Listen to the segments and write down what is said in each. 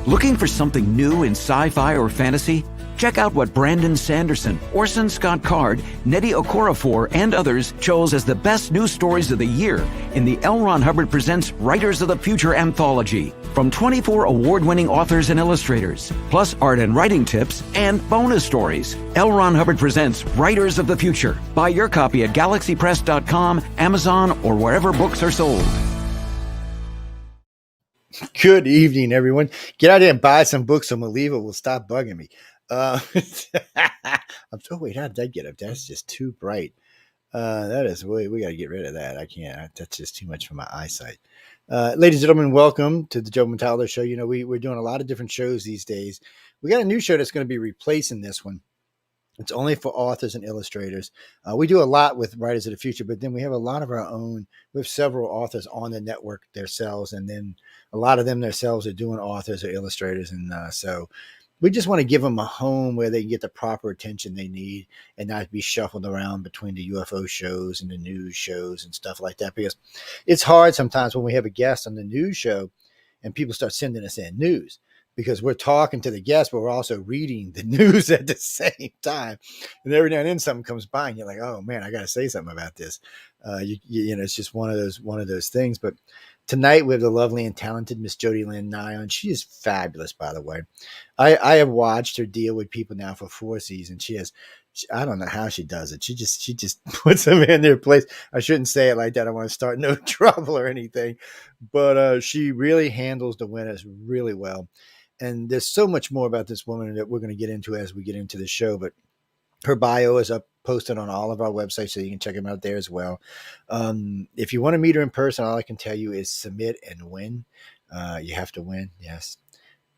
Looking for something new in sci-fi or fantasy? Check out what Brandon Sanderson, Orson Scott Card, Nnedi Okorafor, and others chose as the best news stories of the year in the L. Ron Hubbard Presents Writers of the Future anthology from 24 award-winning authors and illustrators, plus art and writing tips and bonus stories. L. Ron Hubbard Presents Writers of the Future. Buy your copy at galaxypress.com, Amazon, or wherever books are sold. Good evening, everyone. Get out there and buy some books so Maliva will stop bugging me. Oh, wait, how did that get up? That's just too bright. That is, we got to get rid of that. I can't. That's just too much for my eyesight. Ladies and gentlemen, welcome to the Joe Montaldo Show. You know, we're doing a lot of different shows these days. We got a new show that's going to be replacing this one. It's only for authors and illustrators. We do a lot with Writers of the Future, but then we have a lot of our own. We have several authors on the network themselves, and then a lot of them themselves are doing authors or illustrators. And so we just want to give them a home where they can get the proper attention they need and not be shuffled around between the UFO shows and the news shows and stuff like that. Because it's hard sometimes when we have a guest on the news show and people start sending us in news, because we're talking to the guest, but we're also reading the news at the same time. And every now and then something comes by and you're like, oh man, I got to say something about this. You know, it's just one of those things. But tonight we have the lovely and talented Miss Jody Lynn Nye on. She is fabulous, by the way. I have watched her deal with people now for 4 seasons. I don't know how she does it. She just puts them in their place. I shouldn't say it like that. I want to start no trouble or anything, but she really handles the winners really well. And there's so much more about this woman that we're going to get into as we get into the show. But her bio is up, posted on all of our websites, so you can check them out there as well. If you want to meet her in person, all I can tell you is submit and win. You have to win. Yes.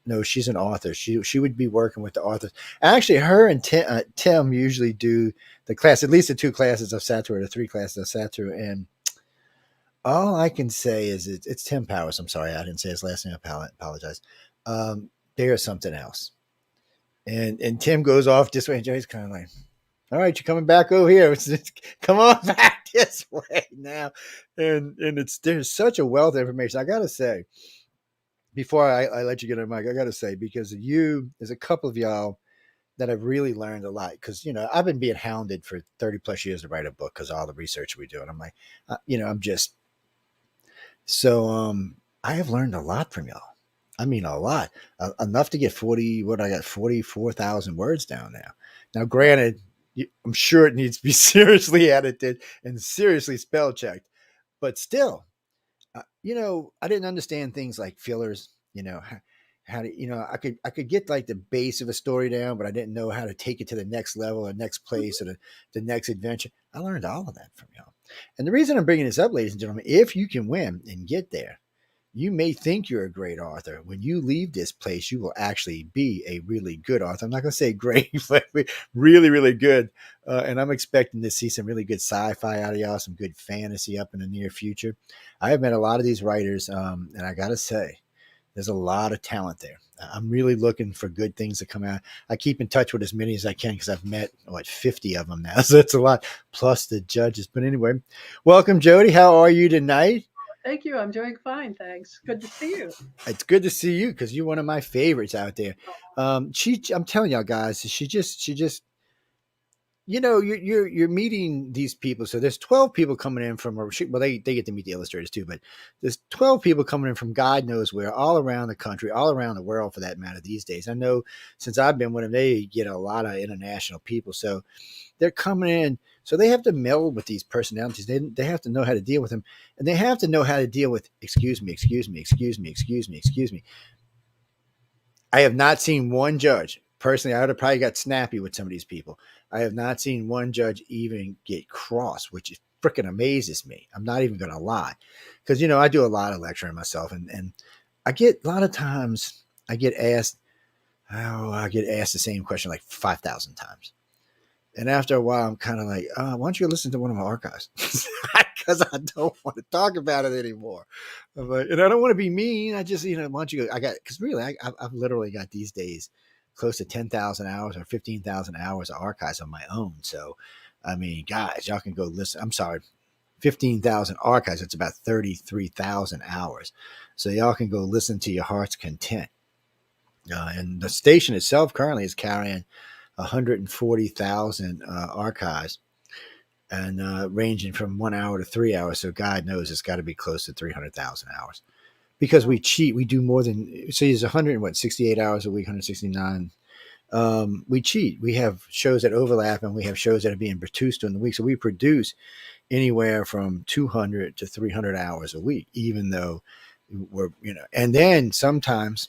No, she's an author. She would be working with the authors. Actually, her and Tim usually do the class, at least the 2 classes I've sat through, or the 3 classes I've sat through. And all I can say is it's Tim Powers. I'm sorry, I didn't say his last name. I apologize. They are something else. And Tim goes off this way, and Joey's kind of like, all right, you're coming back over here. Come on back this way now. And there's such a wealth of information. I got to say, before I let you get on mic, I got to say, because of you, there's a couple of y'all that I've really learned a lot. Because, you know, I've been being hounded for 30 plus years to write a book because of all the research we do. And I'm like, I'm just, so I have learned a lot from y'all. I mean, a lot, enough to get 44,000 words down now. Now, granted, I'm sure it needs to be seriously edited and seriously spell checked, but still, I didn't understand things like fillers, how to, I could get like the base of a story down, but I didn't know how to take it to the next level or next place or the next adventure. I learned all of that from y'all. And the reason I'm bringing this up, ladies and gentlemen, if you can win and get there, you may think you're a great author. When you leave this place, you will actually be a really good author. I'm not going to say great, but really, really good. And I'm expecting to see some really good sci-fi out of y'all, some good fantasy up in the near future. I have met a lot of these writers, and I got to say, there's a lot of talent there. I'm really looking for good things to come out. I keep in touch with as many as I can because I've met, 50 of them now. So that's a lot, plus the judges. But anyway, welcome, Jody. How are you tonight? Thank you. I'm doing fine. Thanks. Good to see you. It's good to see you because you're one of my favorites out there. I'm telling y'all guys, she just, you're meeting these people. So there's 12 people coming in from, they get to meet the illustrators too, but there's 12 people coming in from God knows where, all around the country, all around the world for that matter these days. I know since I've been with them, they get a lot of international people. So they're coming in. So they have to meld with these personalities. They have to know how to deal with them. And they have to know how to deal with, excuse me. I have not seen one judge. Personally, I would have probably got snappy with some of these people. I have not seen one judge even get cross, which is freaking amazes me. I'm not even going to lie. Because, I do a lot of lecturing myself. And I get, a lot of times, I get asked the same question like 5,000 times. And after a while, I'm kind of like, why don't you listen to one of my archives? Because I don't want to talk about it anymore. I'm like, and I don't want to be mean. I just, why don't you go? Because really, I've literally got these days close to 10,000 hours or 15,000 hours of archives on my own. So, I mean, guys, y'all can go listen. I'm sorry, 15,000 archives. It's about 33,000 hours. So y'all can go listen to your heart's content. And the station itself currently is carrying 140,000 archives, and ranging from 1 hour to 3 hours. So God knows it's got to be close to 300,000 hours, because we cheat. We do more than, so there's 168 hours a week, 169. We cheat. We have shows that overlap, and we have shows that are being produced during the week. So we produce anywhere from 200 to 300 hours a week, even though we're, and then sometimes,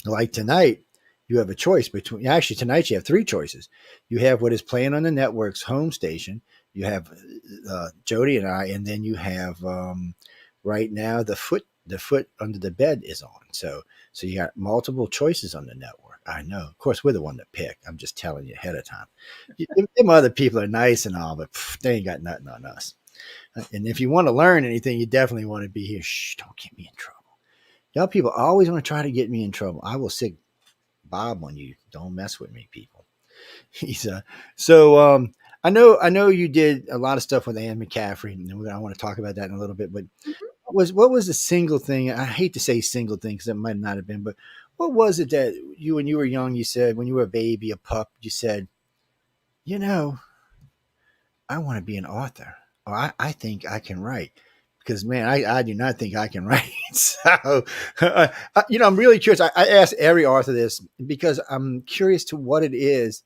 like tonight, you have a choice between, actually tonight you have three choices. You have what is playing on the network's home station. You have Jody and I, and then you have right now the foot under the bed is on. So you got multiple choices on the network. I know. Of course, we're the one to pick. I'm just telling you ahead of time. Them other people are nice and all, but they ain't got nothing on us. And if you want to learn anything, you definitely want to be here. Shh, don't get me in trouble. Y'all people always want to try to get me in trouble. I will sick Bob on you. Don't mess with me, people. He's so I know you did a lot of stuff with Anne McCaffrey, and I want to talk about that in a little bit. But what was the single thing? I hate to say single thing because it might not have been, but what was it that you, when you were young, you said, when you were a baby, a pup, you said, I want to be an author, or I think I can write. Because, man, I do not think I can write. So, I'm really curious. I ask every author this because I'm curious to what it is.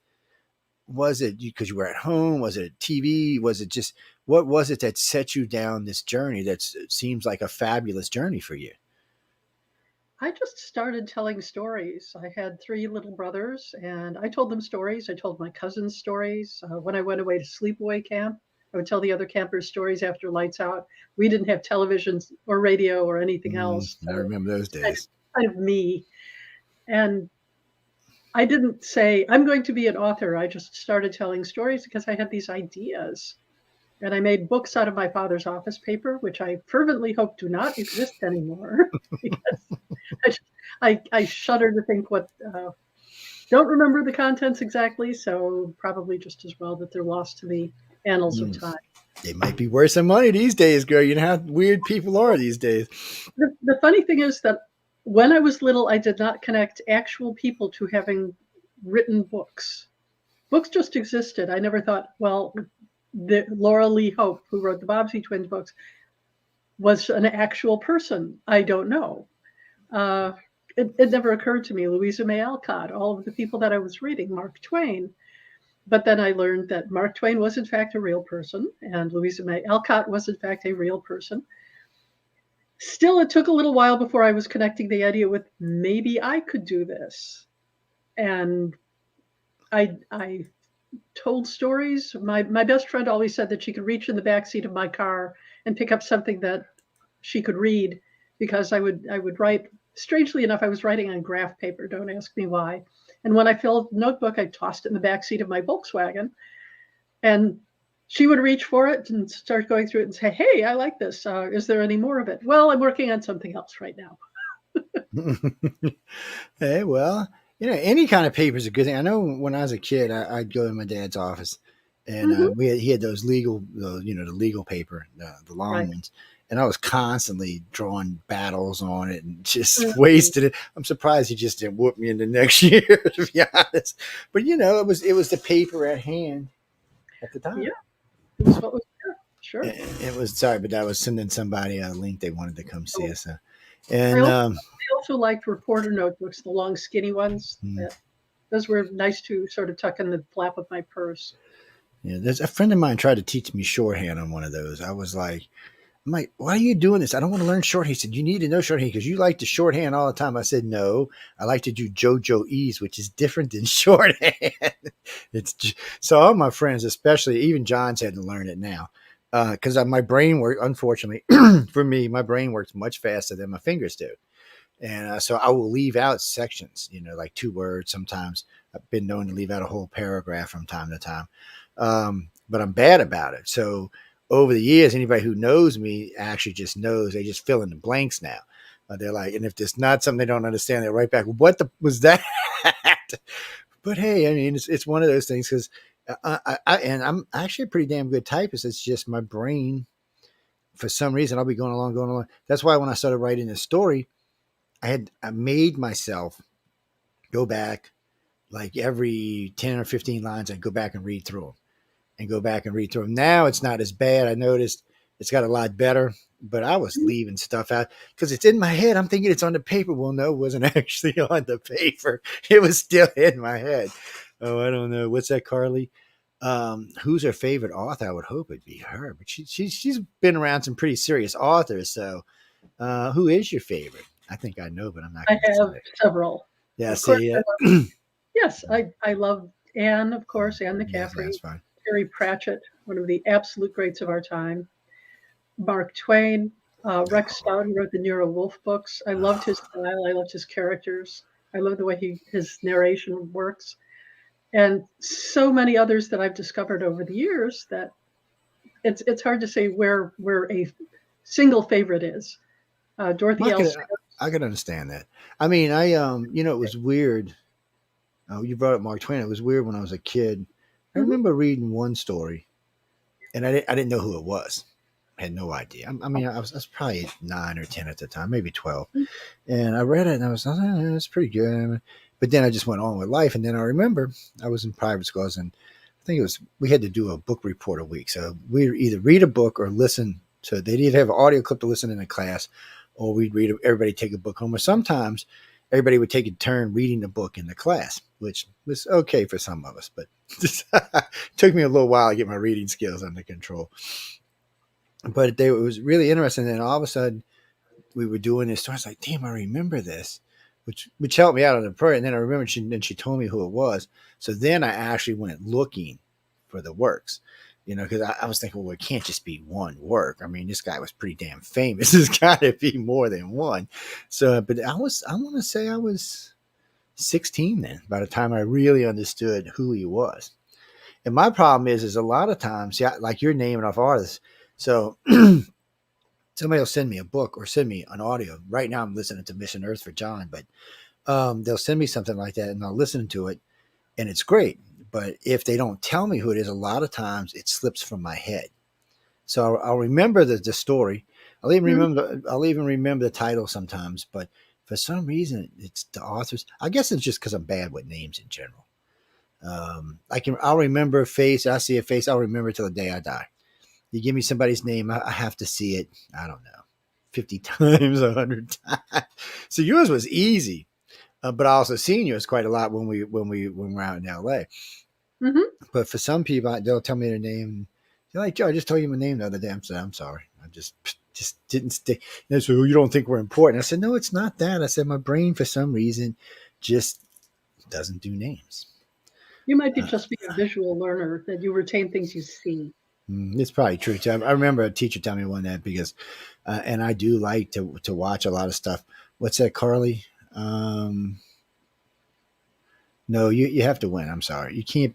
Was it because you were at home? Was it TV? Was it just, what was it that set you down this journey that seems like a fabulous journey for you? I just started telling stories. I had three little brothers, and I told them stories. I told my cousins stories. When I went away to sleepaway camp, I would tell the other campers stories after lights out. We didn't have televisions or radio or anything else. I So remember those days. kind of me. And I didn't say, I'm going to be an author. I just started telling stories because I had these ideas. And I made books out of my father's office paper, which I fervently hope do not exist anymore. Because I shudder to think don't remember the contents exactly. So probably just as well that they're lost to the annals of time. They might be worth some money these days, girl. You know how weird people are these days. The funny thing is that when I was little, I did not connect actual people to having written books. Books just existed. I never thought, well, the Laura Lee Hope, who wrote the Bobbsey Twins books, was an actual person. I don't know. It never occurred to me. Louisa May Alcott, all of the people that I was reading, Mark Twain. But then I learned that Mark Twain was in fact a real person, and Louisa May Alcott was in fact a real person. Still, it took a little while before I was connecting the idea with maybe I could do this. And I told stories. My best friend always said that she could reach in the backseat of my car and pick up something that she could read, because I would write. Strangely enough, I was writing on graph paper. Don't ask me why. And when I filled a notebook, I tossed it in the backseat of my Volkswagen, and she would reach for it and start going through it and say, "Hey, I like this. Is there any more of it?" Well, I'm working on something else right now. Hey, well, any kind of paper is a good thing. I know when I was a kid, I'd go in my dad's office, and he had those legal, the legal paper, the long Right. ones, and I was constantly drawing battles on it and just wasted it. I'm surprised he just didn't whoop me in the next year, to be honest. But it was the paper at hand at the time. Yeah, it was what was there. Sure. It was, sorry, but I was sending somebody a link. They wanted to come see us, I and also liked reporter notebooks, the long, skinny ones. Those were nice to sort of tuck in the flap of my purse. yeah, there's a friend of mine tried to teach me shorthand on one of those. I'm like, why are you doing this? I don't want to learn shorthand. He said, you need to know shorthand because you like to shorthand all the time. I said, no, I like to do JoJo's, which is different than shorthand. So all my friends, especially even John's, had to learn it now. Because my brain works, unfortunately for me, my brain works much faster than my fingers do. And so I will leave out sections, like 2 words. Sometimes I've been known to leave out a whole paragraph from time to time. But I'm bad about it. So over the years, anybody who knows me actually just knows. They just fill in the blanks now. They're like, and if there's not something they don't understand, they're right back. What was that? But hey, I mean, it's one of those things because and I'm actually a pretty damn good typist. It's just my brain, for some reason, I'll be going along. That's why when I started writing this story, I made myself go back like every 10 or 15 lines. I'd go back and read through them and go back and read through them. Now it's not as bad. I noticed it's got a lot better, but I was leaving stuff out because it's in my head. I'm thinking it's on the paper. Well, no, it wasn't actually on the paper. It was still in my head. Oh, I don't know. What's that, Carly? Who's her favorite author? I would hope it'd be her, but she's been around some pretty serious authors. So, who is your favorite? I think I know, but I'm not I going to have say. several. Yeah, Of course, see, yes, I love Anne, of course, Anne yes, McCaffrey, that's fine. Terry Pratchett, one of the absolute greats of our time, Mark Twain, Rex Stout, who wrote the Nero Wolfe books. I loved his style. I loved his characters. I love the way his narration works, and so many others that I've discovered over the years that it's hard to say where a single favorite is. Dorothy I L. could, I could understand that. I mean, it was weird. Oh, you brought up Mark Twain. It was weird when I was a kid. I Mhm. remember reading one story, and I didn't know who it was. I had no idea. I mean, I was probably 9 or 10 at the time, maybe 12. And I read it, and I was like, oh, it's pretty good. But then I just went on with life. And then I remember I was in private schools, and I think we had to do a book report a week. So we'd either read a book or listen to. They'd either have an audio clip to listen in a class, or we'd read. Everybody take a book home, or sometimes everybody would take a turn reading the book in the class, which was okay for some of us, but it took me a little while to get my reading skills under control. But it was really interesting. And then all of a sudden, we were doing this. So I was like, damn, I remember this, which helped me out on the prayer. And then I remember she told me who it was. So then I actually went looking for the works, because I was thinking, well, it can't just be one work. I mean, this guy was pretty damn famous. There's got to be more than one. So, but I want to say I was 16 then, by the time I really understood who he was. And my problem is a lot of times, yeah, like you're naming off artists. So somebody will send me a book or send me an audio. Right now I'm listening to Mission Earth for John, but they'll send me something like that and I'll listen to it and it's great. But if they don't tell me who it is, a lot of times it slips from my head. So I'll remember the story. Mhm. I'll even remember the title sometimes, but for some reason it's the authors. I guess it's just because I'm bad with names in general. I'll remember a face. I see a face. I'll remember till the day I die. You give me somebody's name, I have to see it. I don't know, 50 times, 100 times. So yours was easy, but I also seen yours quite a lot when we're out in LA. Mhm. But for some people, they'll tell me their name. They're like, Joe, I just told you my name the other day. I'm sorry. I just didn't stick. And so you don't think we're important? I said, no, it's not that. I said my brain for some reason just doesn't do names. You might be Uh, just be a visual learner that you retain things you see. It's probably true too. I remember a teacher telling me one that because, and I do like to watch a lot of stuff. What's that, Carly? No, you have to win. I'm sorry, you can't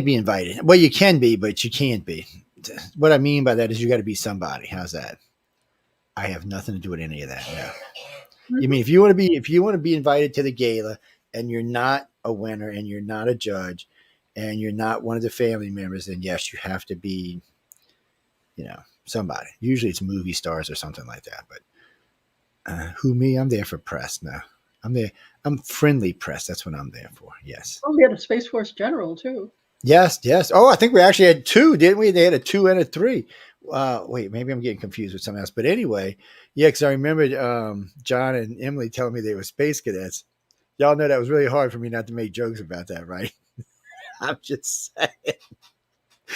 be invited. Well, you can be, but you can't be. What I mean by that is you got to be somebody. How's that? I have nothing to do with any of that. No. You Mhm. mean if you want to be invited to the gala and you're not a winner and you're not a judge and you're not one of the family members, then yes, you have to be somebody. Usually it's movie stars or something like that. But who me? I'm there for press now. I'm there. I'm friendly press. That's what I'm there for. Yes. Oh, we had a Space Force general too. Yes. Yes. Oh, I think we actually had two, didn't we? They had a 2 and a 3. Wait, maybe I'm getting confused with something else. But anyway, yeah, because I remember John and Emily telling me they were space cadets. Y'all know that was really hard for me not to make jokes about that, right? I'm just saying.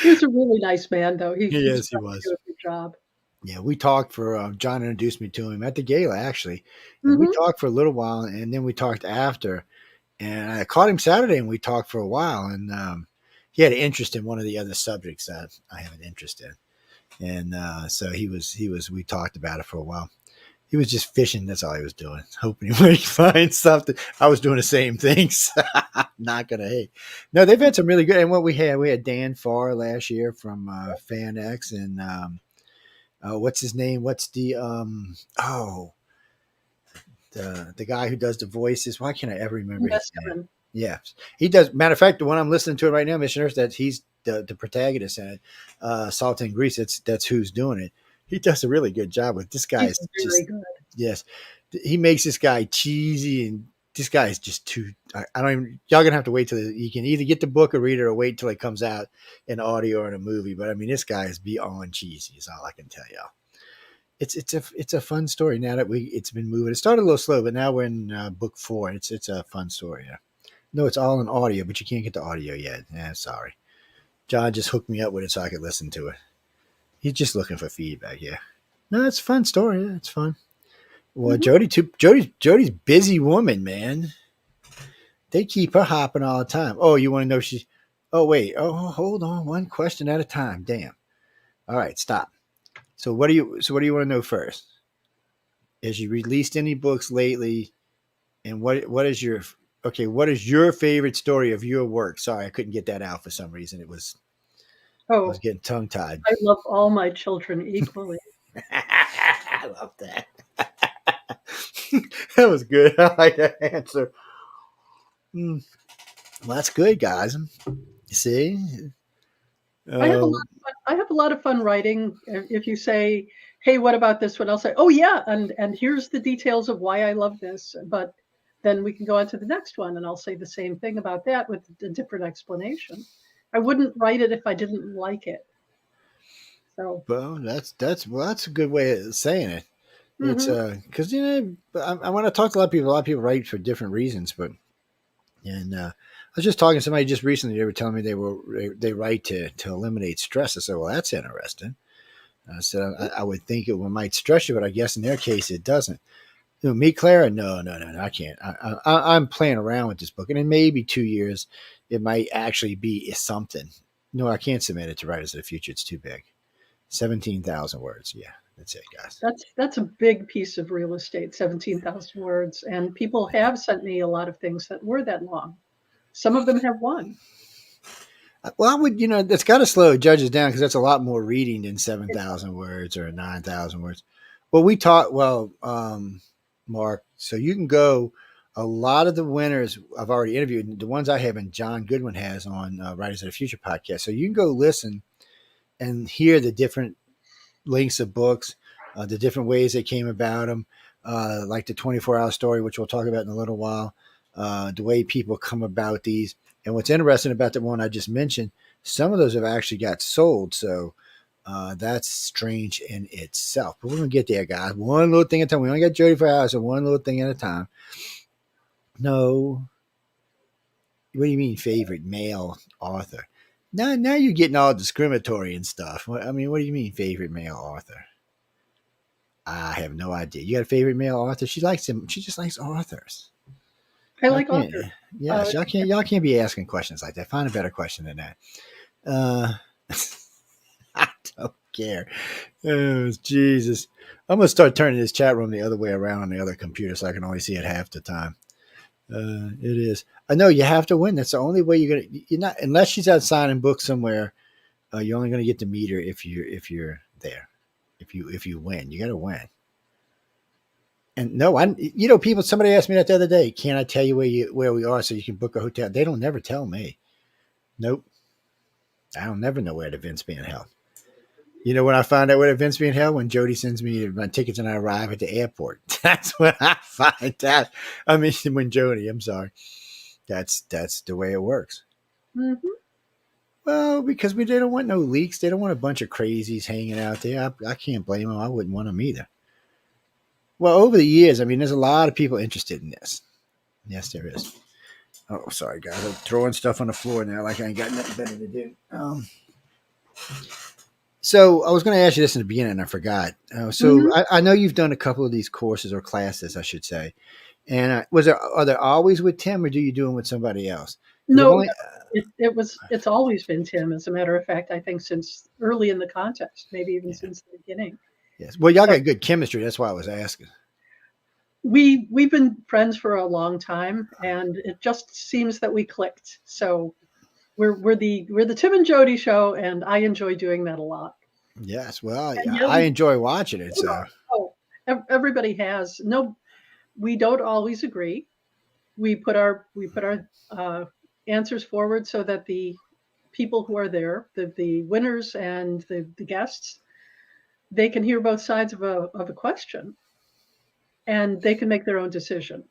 He was a really nice man, though. He's Yes, he trying to was. do a good job. Yeah, we talked for John introduced me to him at the gala actually, and we Hmm. talked for a little while, and then we talked after, and I caught him Saturday, and we talked for a while, and he had an interest in one of the other subjects that I have an interest in, and so he was we talked about it for a while. He was just fishing. That's all he was doing, hoping he might find something. I was doing the same things. Not gonna hate. No, they've had some really good. And what we had Dan Farr last year from Fan X, and what's his name? What's the the guy who does the voices? Why can't I ever remember his name? Investigative. Yeah, he does. Matter of fact, the one I'm listening to right now, Missioners, that he's the protagonist in it, Salt and Grease. That's who's doing it. He does a really good job with this guy. He's Is very just good. yes, he makes this guy cheesy and this guy is just too. I don't even. Y'all gonna have to wait till you can either get the book or read it, or wait till it comes out in audio or in a movie. But I mean, this guy is beyond cheesy. Is all I can tell y'all. It's a fun story now that it's been moving. It started a little slow, but now we're in book 4. It's a fun story. Yeah. No, it's all in audio, but you can't get the audio yet. Yeah, sorry. John just hooked me up with it so I could listen to it. He's just looking for feedback. Yeah. No, it's a fun story. Yeah, it's fun. Well, Jody's busy woman, man. They keep her hopping all the time. Oh, you want to know she's? Oh, wait. Oh, hold on. One question at a time. Damn. All right, stop. So what do you want to know first? Has you released any books lately? And what is your favorite story of your work? Sorry, I couldn't get that out for some reason. I was Oh, getting tongue tied. I love all my children equally. I love that. That was good. I like that answer. Well, that's good, guys. You see, I have a lot of fun. I have a lot of fun writing. If you say, "Hey, what about this one?" I'll say, "Oh yeah," and here's the details of why I love this. But then we can go on to the next one, and I'll say the same thing about that with a different explanation. I wouldn't write it if I didn't like it. So, well, that's a good way of saying it. It's mhm. because I want to talk to a lot of people write for different reasons, but I was just talking to somebody just recently. They were telling me they write to eliminate stress. I said, well, that's interesting. I said, I would think it might stress you, but I guess in their case it doesn't. Me, Clara, no, I can't. I'm playing around with this book, and in maybe 2 years, it might actually be something. No, I can't submit it to Writers of the Future. It's too big. 17,000 words. Yeah, that's it, guys. That's a big piece of real estate, 17,000 words, and people have sent me a lot of things that were that long. Some of them have won. Well, I would, that's got to slow judges down because that's a lot more reading than It, 7,000 words or 9,000 words. Well, we taught, Mark, so you can go. A lot of the winners I've already interviewed, the ones I have, and John Goodwin has on Writers of the Future podcast. So you can go listen and hear the different lengths of books, the different ways they came about them, like the 24-hour story, which we'll talk about in a little while, the way people come about these. And what's interesting about the one I just mentioned, some of those have actually got sold. So that's strange in itself. But we're going to get there, guys. One little thing at a time. We only got Jody for hours, so one little thing at a time. No. What do you mean favorite male author? Now you're getting all discriminatory and stuff. I mean, what do you mean favorite male author? I have no idea. You got a favorite male author? She likes him. She just likes authors. I Y'all like can't. authors. Yes, y'all can't be asking questions like that. Find a better question than that. Uh, I don't care. Oh, Jesus. I'm gonna start turning this chat room the other way around on the other computer so I can only see it half the time. It is. I know you have to win. That's the only way you're not unless she's out signing books somewhere. You're only gonna get to meet her if you're there. If you win, you got to win. And no, people. Somebody asked me that the other day. Can I tell you where we are so you can book a hotel? They don't never tell me. Nope. I don't never know where the event's being held. You know when I find out where the event's being held? When Jody sends me my tickets and I arrive at the airport. That's when I find out. I mean, when Jody, I'm sorry. That's the way it works. Mm-hmm. Well, because they don't want no leaks. They don't want a bunch of crazies hanging out there. I can't blame them. I wouldn't want them either. Well, over the years, I mean, there's a lot of people interested in this. Yes, there is. Oh, sorry, guys. I'm throwing stuff on the floor now like I ain't got nothing better to do. So I was going to ask you this in the beginning, and I forgot. Mm-hmm. I know you've done a couple of these courses or classes, I should say. And are there always with Tim, or do you do them with somebody else? No, it's always been Tim. As a matter of fact, I think since early in the contest, maybe even Yeah. since the beginning. Yes. Well, y'all So got good chemistry. That's why I was asking. we've been friends for a long time, and it just seems that we clicked. So we're the Tim and Jody show, and I enjoy doing that a lot. Yes. Well, And yeah, yeah, I enjoy watching it. So everybody has no. We don't always agree. We put our answers forward so that the people who are there, the winners and the guests, they can hear both sides of a question, and they can make their own decision.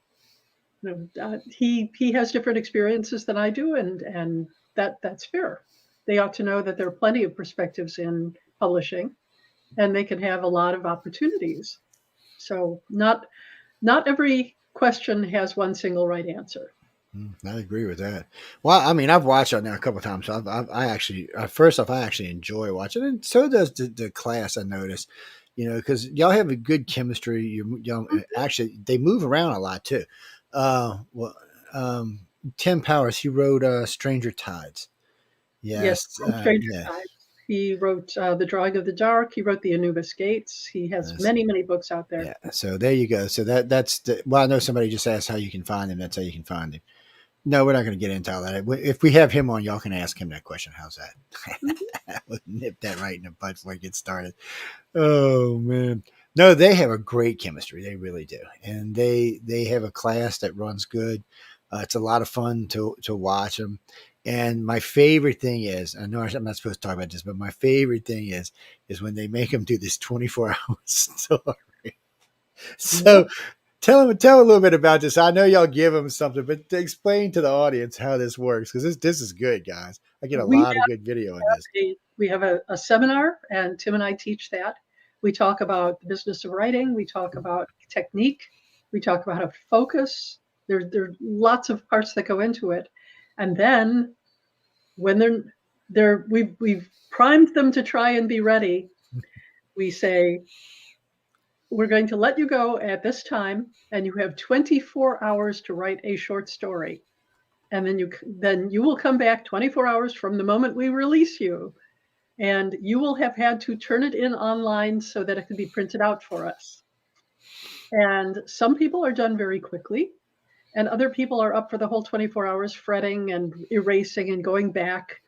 He has different experiences than I do, and that's fair. They ought to know that there are plenty of perspectives in publishing, and they can have a lot of opportunities. So not every question has one single right answer. I agree with that. Well, I mean, I've watched it now a couple of times. So I actually, first off, I actually enjoy watching it, and so does the class. I notice, because y'all have a good chemistry. Y'all actually they move around a lot too. Well, Tim Powers, he wrote Stranger Tides. Yes, Yes, from Stranger yeah, Tides. He wrote The Drawing of the Dark. He wrote The Anubis Gates. He has that's- many, many books out there. yeah. So there you go. So that's well, I know somebody just asked how you can find him. That's how you can find him. No, we're not going to get into all that. If we have him on, y'all can ask him that question. How's Mhm. that? We'll nip that right in the bud before we get started. Oh man, no, they have a great chemistry. They really do, and they have a class that runs good. It's a lot of fun to watch them. And my favorite thing is, I know I'm not supposed to talk about this, but my favorite thing is when they make them do this 24-hour story. So Yep. tell a little bit about this. I know y'all give them something, but to explain to the audience how this works, because this is good, guys. I get a We lot of good video in this. we have a seminar, and Tim and I teach that. We talk about the business of writing. We talk about technique. We talk about how to focus. There are lots of parts that go into it, and then when we've primed them to try and be ready. We say, we're going to let you go at this time, and you have 24 hours to write a short story, and then you will come back 24 hours from the moment we release you, and you will have had to turn it in online so that it can be printed out for us. And some people are done very quickly, and other people are up for the whole 24 hours fretting and erasing and going back.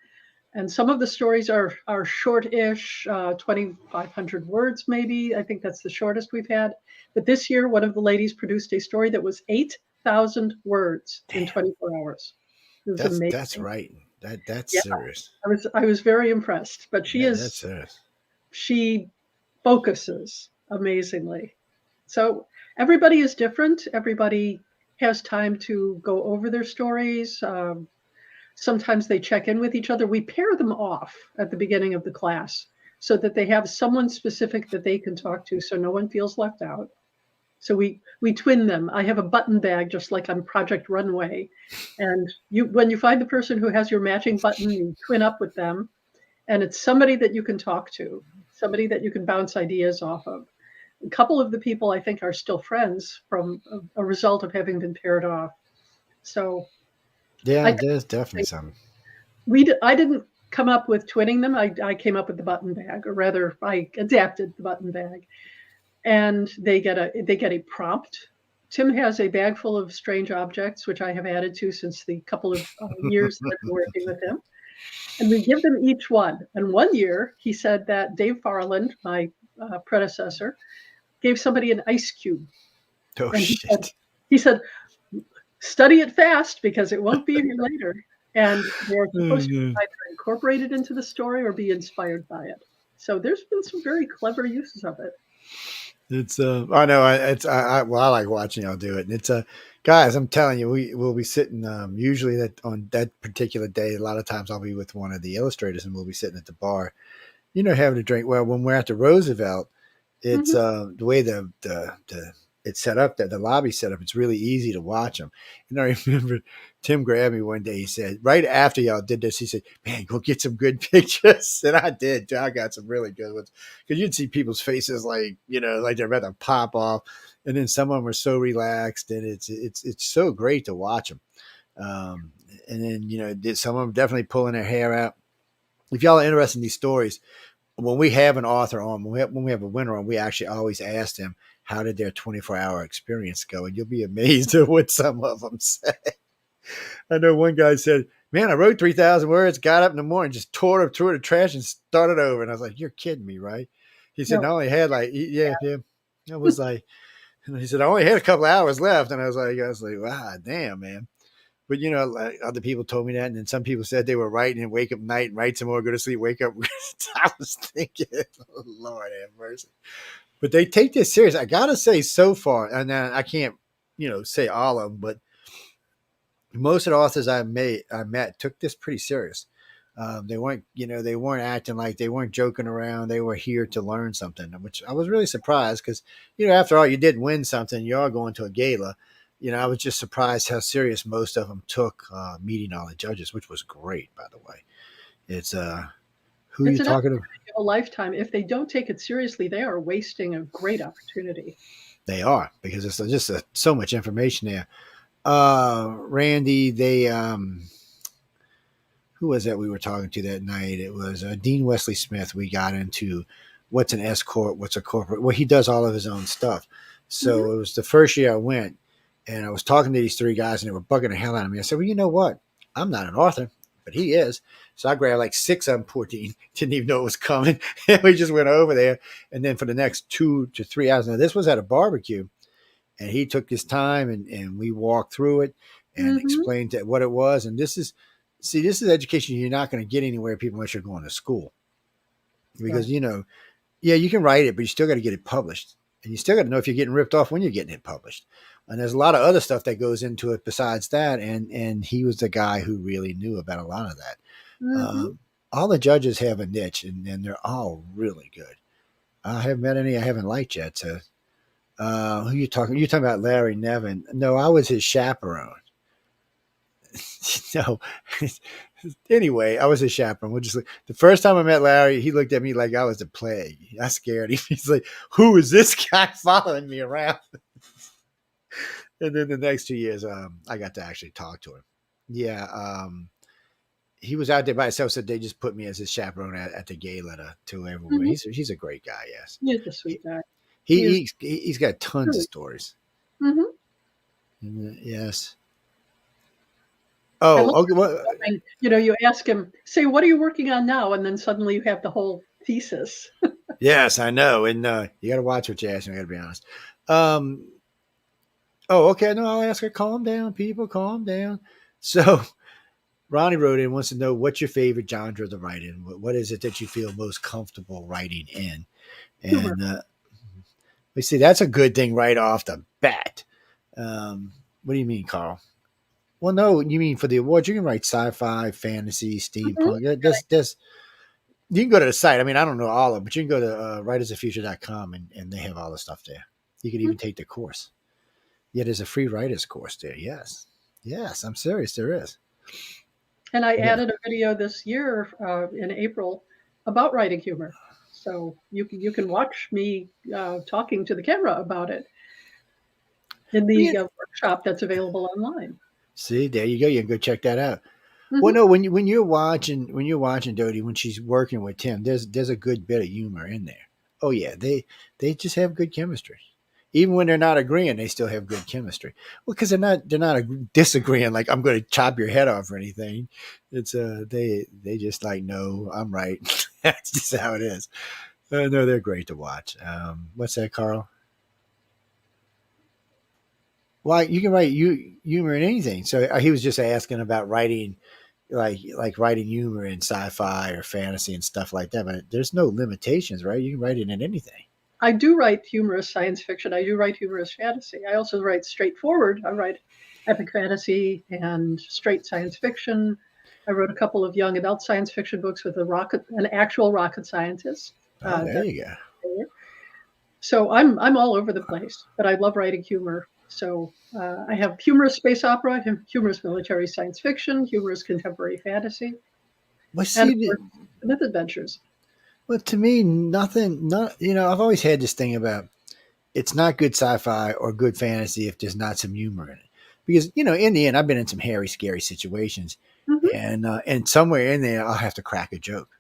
And some of the stories are short-ish, 2,500 words maybe. I think that's the shortest we've had. But this year, one of the ladies produced a story that was 8,000 words in Damn, 24 hours. It was that's amazing. right. That's Yeah, serious. I was very impressed. But That's serious. she focuses amazingly. So everybody is different. Everybody has time to go over their stories. Sometimes they check in with each other. We pair them off at the beginning of the class so that they have someone specific that they can talk to so no one feels left out. So we twin them. I have a button bag just like on Project Runway. And when you find the person who has your matching button, you twin up with them. And it's somebody that you can talk to, somebody that you can bounce ideas off of. A couple of the people I think are still friends from a result of having been paired off. So Yeah, I there's definitely something. I didn't come up with twinning them. I came up with the button bag, or rather, I adapted the button bag, and they get a prompt. Tim has a bag full of strange objects, which I have added to since the couple of years that I've been working with him, and we give them each one. And one year, he said that Dave Farland, my predecessor, gave somebody an ice cube, Oh and shit. he said study it fast because it won't be here later. And they're supposed to be either incorporated into the story or be inspired by it. So there's been some very clever uses of it. It's I know well, I like watching y'all do it, and it's guys, I'm telling you, we'll be sitting usually that on that particular day. A lot of times I'll be with one of the illustrators, and we'll be sitting at the bar, having a drink. Well, when we're at the Roosevelt, it's Mm-hmm. the way the it's set up, that the lobby set up, it's really easy to watch them. And I remember Tim grabbed me one day. He said, right after y'all did this, he said, "Man, go get some good pictures." And I did. I got some really good ones, because you'd see people's faces like like they're about to pop off, and then some of them are so relaxed, and it's so great to watch them. And then some of them definitely pulling their hair out. If y'all are interested in these stories, when we have an author on, when we have a winner on, we actually always ask them, how did their 24-hour experience go? And you'll be amazed at what some of them say. I know one guy said, "Man, I wrote 3,000 words, got up in the morning, just tore up through the trash and started over." And I was like, "You're kidding me, right?" He said, "I No, only had like, yeah, yeah." I was like, and he said, "I only had a couple of hours left." And I was like, wow, damn, man. But like other people told me that, and then some people said they were writing and wake up at night and write some more, go to sleep, wake up. I was thinking, oh, Lord have mercy. But they take this serious. I gotta say, so far, and I can't, say all of them, but most of the authors I met took this pretty serious. They weren't, they weren't acting like they weren't joking around. They were here to learn something, which I was really surprised because, after all, you did win something. You are going to a gala. I was just surprised how serious most of them took meeting all the judges, which was great, by the way. It's who are It's you an talking to? opportunity of a lifetime. If they don't take it seriously, they are wasting a great opportunity. They are, because it's just so much information there. Randy, they who was that we were talking to that night? It was Dean Wesley Smith. We got into what's an S corp, what's a corporate. Well, he does all of his own stuff. Mhm. So it was the first year I went, and I was talking to these three guys, and they were bugging the hell out of me. I said, "Well, you know what? I'm not an author, but he is." So I grabbed like 6 of them. 14 didn't even know it was coming, and we just went over there. And then for the next 2 to 3 hours, now this was at a barbecue, and he took his time, and we walked through it and Mhm. explained what it was. And this is education you're not going to get anywhere, people, unless you're going to school, because Right. yeah, you can write it, but you still got to get it published, and you still got to know if you're getting ripped off when you're getting it published. And there's a lot of other stuff that goes into it besides that. And he was the guy who really knew about a lot of that. Mhm. All the judges have a niche, and they're all really good. I haven't met any I haven't liked yet. So, who you talking? You talking about Larry Nevin? No, I was his chaperone. No. Anyway, I was his chaperone. The first time I met Larry, he looked at me like I was the plague. I scared him. He's like, "Who is this guy following me around?" And then the next 2 years, I got to actually talk to him. Yeah, he was out there by himself, so they just put me as his chaperone at the gala to everyone. Mhm. He's a great guy. Yes, He is a he, sweet guy. He is he's got tons of really. stories. Mhm. Yes. I Oh, love okay. Well, when, you ask him, say, what are you working on now? And then suddenly you have the whole thesis. yes, I know, and you got to watch what you ask me. I got to be honest. Um, oh, okay. No, I'll ask her. Calm down, people. Calm down. So Ronnie wrote in, wants to know what's your favorite genre to write in. What is it that you feel most comfortable writing in? Humor. And we see that's a good thing right off the bat. What do you mean, Carl? Well, no, you mean for the awards, you can write sci-fi, fantasy, Mhm. steampunk. You can go to the site. I mean, I don't know all of them, but you can go to writersoffuture.com, and they have all the stuff there. You could even take the course. Yeah, there's a free writers course there. Yes. Yes, I'm serious. There is. And I Yeah. added a video this year in April about writing humor. So you can watch me talking to the camera about it in Yeah. the workshop that's available online. See, there you go. You can go check that out. Well, Hmm. no, when you're watching Dodie, when she's working with Tim, there's a good bit of humor in there. Oh yeah, they just have good chemistry. Even when they're not agreeing, they still have good chemistry. Well, because they're not disagreeing like I'm going to chop your head off or anything. It's they just like, no, I'm right. That's just how it is. No, they're great to watch. What's that, Carl? Well, you can write humor in anything. So he was just asking about writing, like writing humor in sci-fi or fantasy and stuff like that. But there's no limitations, right? You can write it in anything. I do write humorous science fiction. I do write humorous fantasy. I also write straightforward. I write epic fantasy and straight science fiction. I wrote a couple of young adult science fiction books with an actual rocket scientist. Oh, there That you go. So I'm all over the place, but I love writing humor. So I have humorous space opera, humorous military science fiction, humorous contemporary fantasy, Well, and of see, course, myth adventures. well, to me, nothing. Not I've always had this thing about it's not good sci-fi or good fantasy if there's not some humor in it, because in the end, I've been in some hairy, scary situations, Hmm. and somewhere in there, I'll have to crack a joke.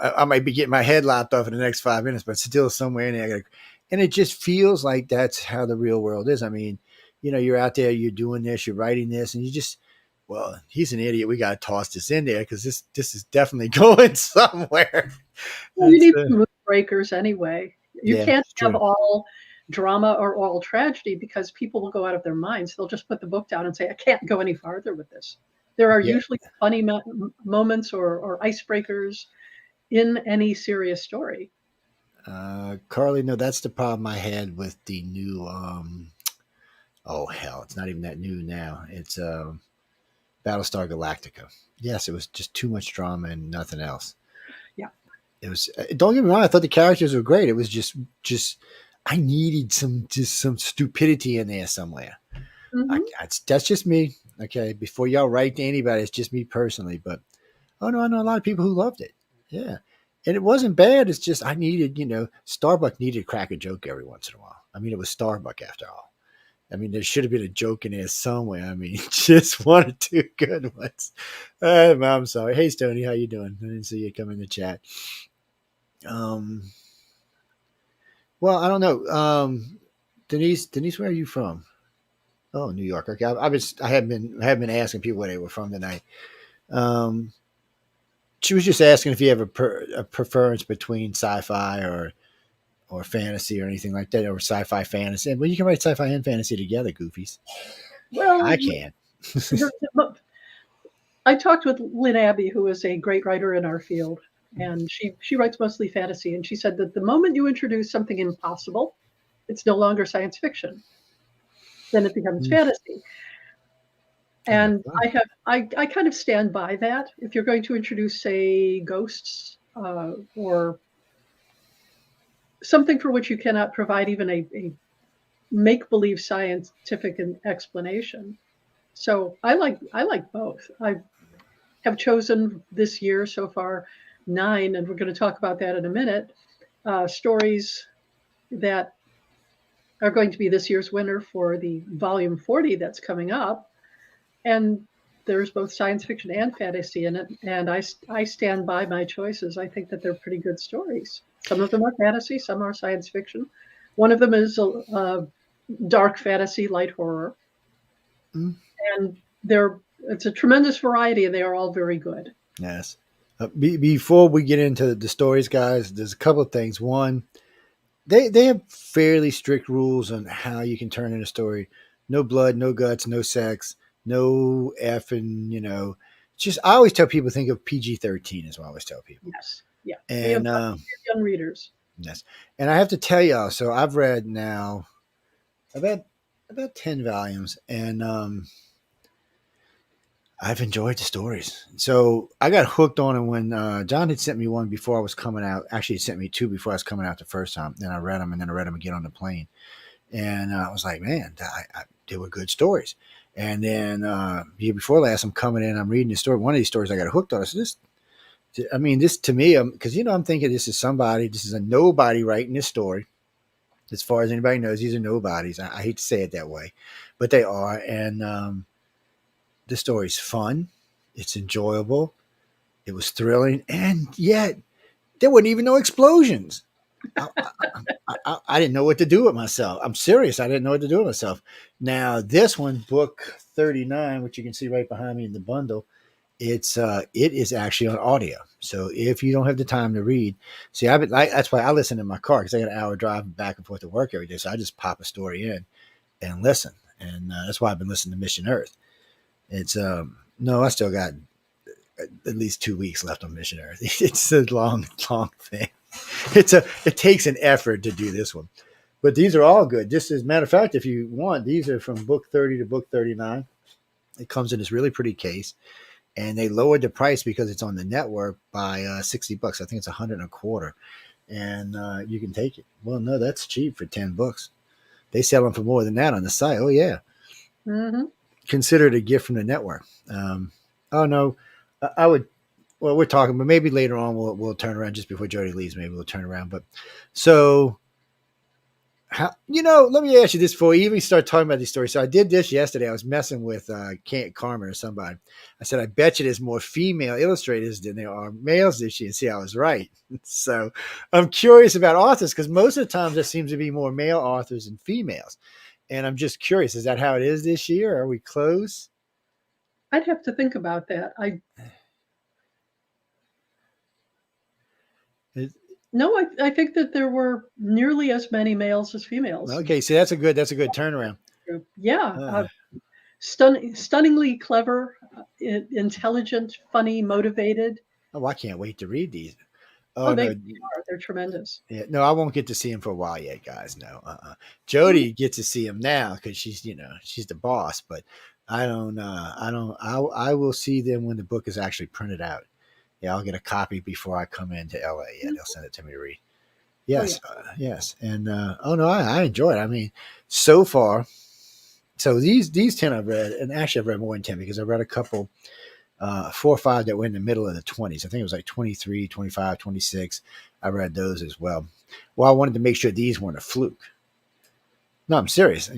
I might be getting my head lopped off in the next 5 minutes, but still somewhere in there, and it just feels like that's how the real world is. I mean, you're out there, you're doing this, you're writing this, and you just, well, he's an idiot. We got to toss this in there because this is definitely going somewhere. Well, you It's need some mood breakers anyway. You yeah, can't it's have true. all drama or all tragedy because people will go out of their minds. They'll just put the book down and say, "I can't go any farther with this." There are Yeah, usually funny moments or icebreakers in any serious story. Carly, no, that's the problem I had with the new Oh hell, it's not even that new now. It's Battlestar Galactica. Yes, it was just too much drama and nothing else. Yeah. It was. Don't get me wrong. I thought the characters were great. It was just. I needed some stupidity in there somewhere. Hmm. That's just me. Okay, before y'all write to anybody, it's just me personally. But oh no, I know a lot of people who loved it. Yeah, and it wasn't bad. It's just I needed, Starbuck needed to crack a joke every once in a while. I mean, it was Starbuck after all. I mean, there should have been a joke in there somewhere. I mean, just one or two good ones. I'm sorry. Hey, Stoney, how you doing? I didn't see you come in the chat. Um, well, I don't know. Denise, where are you from? Oh, New York. Okay, I have been asking people where they were from tonight. Um, she was just asking if you have a preference between sci-fi or fantasy or anything like that, or sci-fi fantasy. Well, you can write sci-fi and fantasy together, goofies. I Well, can. I talked with Lynn Abbey, who is a great writer in our field, and she writes mostly fantasy. And she said that the moment you introduce something impossible, it's no longer science fiction. Then it becomes fantasy. And I kind of stand by that. If you're going to introduce, say, ghosts or something for which you cannot provide even a make believe scientific explanation. So I like both. I have chosen this year so far 9, and we're going to talk about that in a minute. Stories that are going to be this year's winner for the volume 40 that's coming up, and there's both science fiction and fantasy in it. And I stand by my choices. I think that they're pretty good stories. Some of them are fantasy, some are science fiction. One of them is a dark fantasy, light horror, Mm, and it's a tremendous variety, and they are all very good. yes. Before we get into the stories, guys, there's a couple of things. One, they have fairly strict rules on how you can turn in a story. No blood, no guts, no sex, no effing. Just I always tell people think of PG-13 is what I always tell people. Yes, yeah, we have And young readers. yes, and I have to tell y'all. So I've read now about 10 volumes, and I've enjoyed the stories. So I got hooked on it when John had sent me one before I was coming out. Actually, he sent me two before I was coming out the first time. Then I read them, and then I read them again on the plane. And I was like, man, they were good stories. And then year before last, I'm coming in, I'm reading the story. One of these stories I got hooked on. I said, this to me, because I'm thinking this is a nobody writing this story. As far as anybody knows, these are nobodies. I hate to say it that way, but they are. And the story's fun. It's enjoyable. It was thrilling, and yet there weren't even no explosions. I, I didn't know what to do with myself. I'm serious. I didn't know what to do with myself. Now, this one, book 39, which you can see right behind me in the bundle, it is actually on audio. So if you don't have the time to read, see, that's why I listen in my car, because I got an hour drive back and forth to work every day. So I just pop a story in and listen, and that's why I've been listening to Mission Earth. It's no, I still got at least 2 weeks left on Mission Earth. It's a long, long thing. It takes an effort to do this one, but these are all good. Just as a matter of fact, if you want, these are from book 30 to book 39. It comes in this really pretty case, and they lowered the price because it's on the network by $60. I think it's 100 and a quarter, and you can take it. Well, no, that's cheap for 10 books. They sell them for more than that on the site. Oh yeah, Mm-hmm. consider it a gift from the network. Oh no, I would. Well, we're talking, but maybe later on we'll turn around just before Jody leaves. Maybe we'll turn around. But so, how let me ask you this before we even start talking about these stories. So I did this yesterday. I was messing with Carmen or somebody. I said, I bet you there's more female illustrators than there are males this year. And see, I was right. So I'm curious about authors, because most of the time there seems to be more male authors than females. And I'm just curious, is that how it is this year? Are we close? I'd have to think about that. No, I think that there were nearly as many males as females. Okay, so that's a good turnaround. Yeah, stunningly clever, intelligent, funny, motivated. Oh, I can't wait to read these. Oh they no, are. They're tremendous. yeah, no, I won't get to see him for a while yet, guys. No, Jody gets to see him now because she's the boss. But I will see them when the book is actually printed out. Yeah, I'll get a copy before I come into LA. Yeah, they'll send it to me to read. Oh, yeah. Yes, yes, and oh no, I enjoy it. I mean, so far, so these 10 I've read, and actually I've read more than 10 because I read a couple, 4 or 5 that were in the middle of the 20s. I think it was like 23, 25, 26. I read those as well. Well, I wanted to make sure these weren't a fluke. No, I'm serious.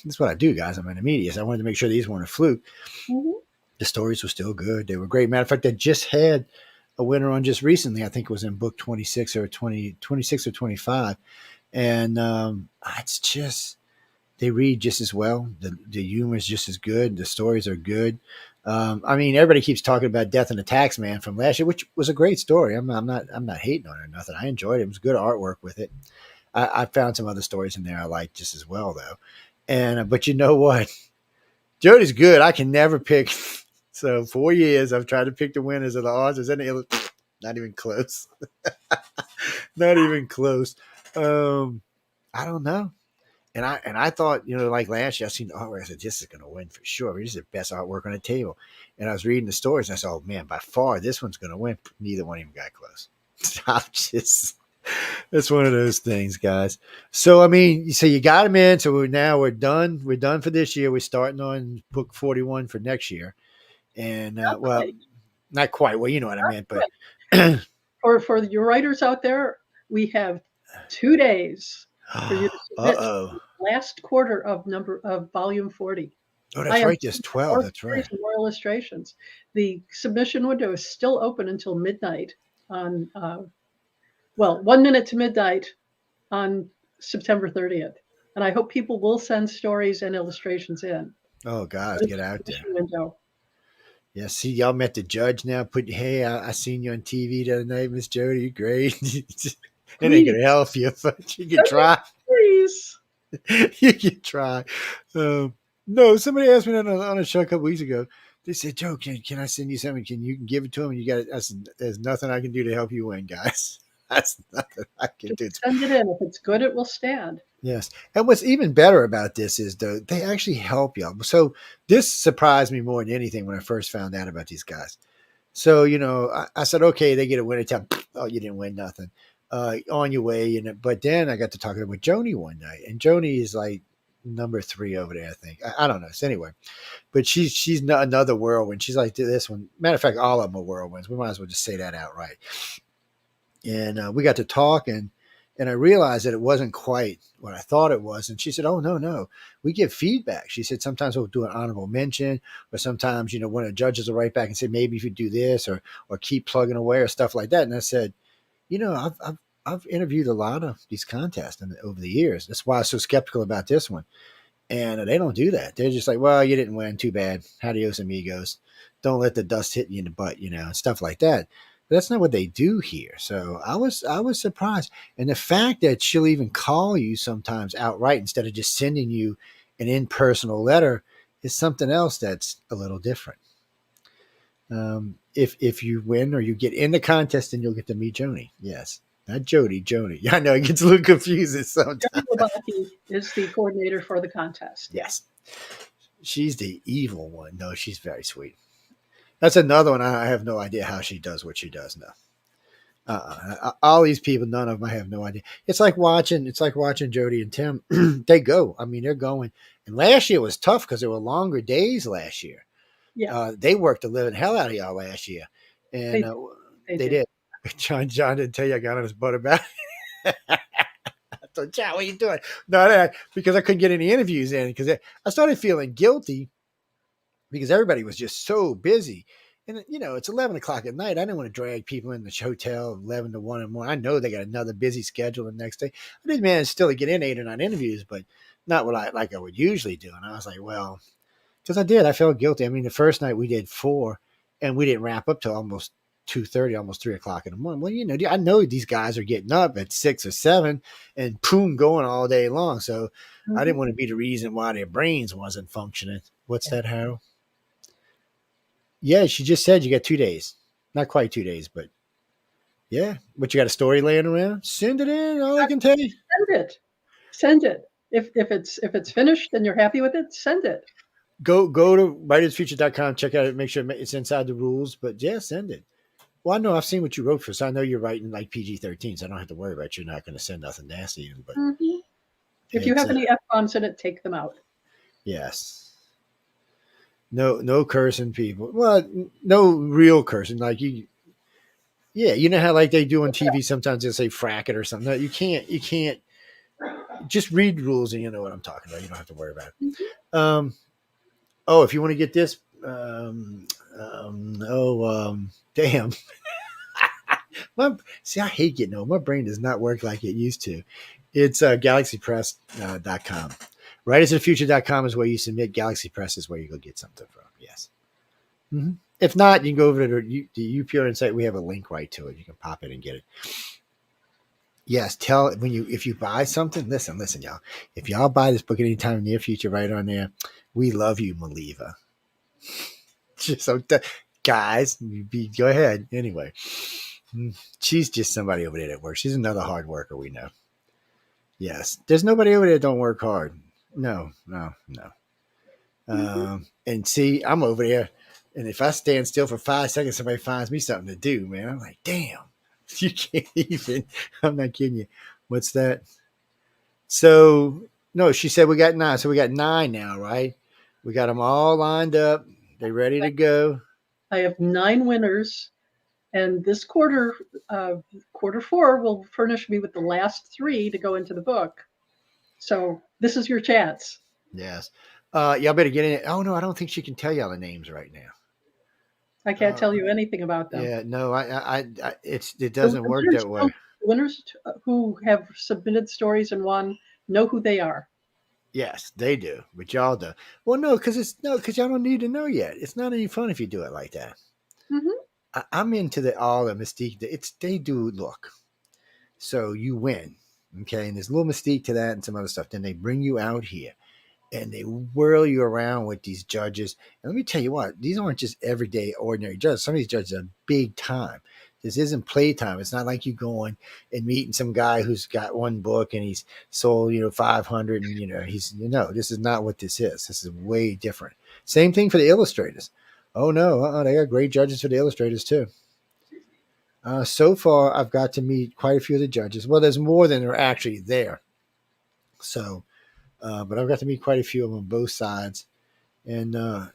That's what I do, guys. I'm an immediate. I wanted to make sure these weren't a fluke. Mhm. The stories were still good. They were great. Matter of fact, I just had a winner on just recently. I think it was in book 26 or 26 or 25. And it's just, they read just as well. The humor is just as good. The stories are good. I mean, everybody keeps talking about Death and the Tax Man from last year, which was a great story. I'm not hating on it or nothing. I enjoyed it. It was good artwork with it. I found some other stories in there I liked just as well, though. And but you know what? Jody's good. I can never pick. So 4 years I've tried to pick the winners of the authors, and not even close. Not even close. I don't know. And I thought, like last year, I seen the artwork. I said, this is going to win for sure. I mean, this is the best artwork on the table. And I was reading the stories, and I said, oh man, by far this one's going to win. Neither one even got close. I'm just, it's one of those things, guys. So I mean, so you got them in. So we're done. We're done for this year. We're starting on book 41 for next year. And Not well, quite. not quite. Well, you know what I meant, but Quite. For your writers out there, we have 2 days for you to submit uh-oh. last quarter of volume 40. Oh, I that's am right. There's 12. more That's stories right. and more illustrations. The submission window is still open until midnight on 1 minute to midnight on September 30th. And I hope people will send stories and illustrations in. Oh, guys, This get out there. submission window. Yeah, see, y'all met the judge now. Hey, I seen you on TV the other night, Miss Jody. Great. It ain't Please, gonna help you, but you can send me try. stories. You can try. No, somebody asked me that on a show a couple weeks ago. They said, Joe, can I send you something? You can give it to him? And you got it. I said, there's nothing I can do to help you win, guys. That's nothing I can Just do. send it in. If it's good, it will stand. Yes. And what's even better about this is, though, they actually help y'all. So this surprised me more than anything when I first found out about these guys. So, I said, okay, they get a winner. Tell oh, you didn't win nothing. On your way. But then I got to talking with Joni one night, and Joni is like number 3 over there, I think. I don't know. So anyway, but she's not another whirlwind. She's like this one. Matter of fact, all of them are whirlwinds. We might as well just say that outright. And we got to talk, and I realized that it wasn't quite what I thought it was. And she said, oh, no, we give feedback. She said, sometimes we'll do an honorable mention, or sometimes, one of the judges will write back and say, maybe if you do this or keep plugging away or stuff like that. And I said, I've interviewed a lot of these contests over the years. That's why I was so skeptical about this one. And they don't do that. They're just like, well, you didn't win. Too bad. Adios, amigos. Don't let the dust hit you in the butt, and stuff like that. But that's not what they do here. So I was surprised. And the fact that she'll even call you sometimes outright instead of just sending you an impersonal letter is something else that's a little different. If you win or you get in the contest, then you'll get to meet Joni. Yes. Not Jody, Joni. I know it gets a little confusing sometimes. Jody Labaki is the coordinator for the contest. Yes. She's the evil one. No, she's very sweet. That's another one. I have no idea how she does what she does now. All these people, none of them, I have no idea. It's like watching Jody and Tim. They go. I mean, they're going. And last year was tough because there were longer days last year. Yeah. They worked the living hell out of y'all last year. And they did. John didn't tell you I got on his butt about it. So, John, what are you doing? No, because I couldn't get any interviews in because I started feeling guilty because everybody was just so busy. And, it's 11 o'clock at night. I didn't want to drag people in the hotel 11 to 1 in the morning. I know they got another busy schedule the next day. I did manage still to get in 8 or 9 interviews, but not what I would usually do. And I was like, well, because I felt guilty. I mean, the first night we did 4 and we didn't wrap up till almost 2:30, almost 3 o'clock in the morning. Well, I know these guys are getting up at 6 or 7 and boom, going all day long. So I didn't want to be the reason why their brains wasn't functioning. What's that, Harold? Yeah, she just said you got 2 days. Not quite 2 days, but Yeah. But you got a story laying around? Send it in. All I can tell you. Send it. Send it. If it's finished and you're happy with it, send it. Go to writersfuture.com, check out it, make sure it's inside the rules. But yeah, send it. Well, I know I've seen what you wrote for, so I know you're writing like PG-13, so I don't have to worry about you're not going to send nothing nasty in. But Mm-hmm. If you it's have any F-bombs in it, take them out. yes, no cursing, people. Well, no real cursing, like you. Yeah, you know how like they do on TV sometimes they'll say frack it or something. No, you can't. Just read rules and you know what I'm talking about. You don't have to worry about it. Mhm. Oh, if you want to get this, damn. See, I hate getting old. My brain does not work like it used to. It's galaxypress.com. Writersofthefuture.com is where you submit. Galaxy Press is where you go get something from. Yes. Mm-hmm. If not, you can go over to the UPRN site. We have a link right to it. You can pop it and get it. Yes, if you buy something, listen, y'all. If y'all buy this book at any time in the near future, right on there, we love you, Maliva. So, guys, go ahead. Anyway, she's just somebody over there that works. She's another hard worker we know. Yes, there's nobody over there that don't work hard. No. And see, I'm over there, and if I stand still for 5 seconds, somebody finds me something to do, man. I'm like, damn, you can't even. I'm not kidding you. What's that? So, no, she said we got 9. So we got 9 now, right? We got them all lined up. They ready to go. I have 9 winners, and this quarter 4 will furnish me with the last 3 to go into the book. So this is your chance. Yes. Y'all better get in it. Oh, no, I don't think she can tell y'all the names right now. I can't tell you anything about them. Yeah, no, it doesn't work that way. Winners who have submitted stories and won know who they are. Yes, they do, but y'all do. Well, no, because y'all don't need to know yet. It's not any fun if you do it like that. Mm-hmm. I'm into all the mystique. They do look. So you win, okay, and there's a little mystique to that and some other stuff. Then they bring you out here, and they whirl you around with these judges. And let me tell you what, these aren't just everyday, ordinary judges. Some of these judges are big time. This isn't playtime. It's not like you going and meeting some guy who's got one book and he's sold, 500 and, this is not what this is. This is way different. Same thing for the illustrators. Oh, no, they got great judges for the illustrators too. So far, I've got to meet quite a few of the judges. Well, there's more than are actually there. So, but I've got to meet quite a few of them on both sides. And, I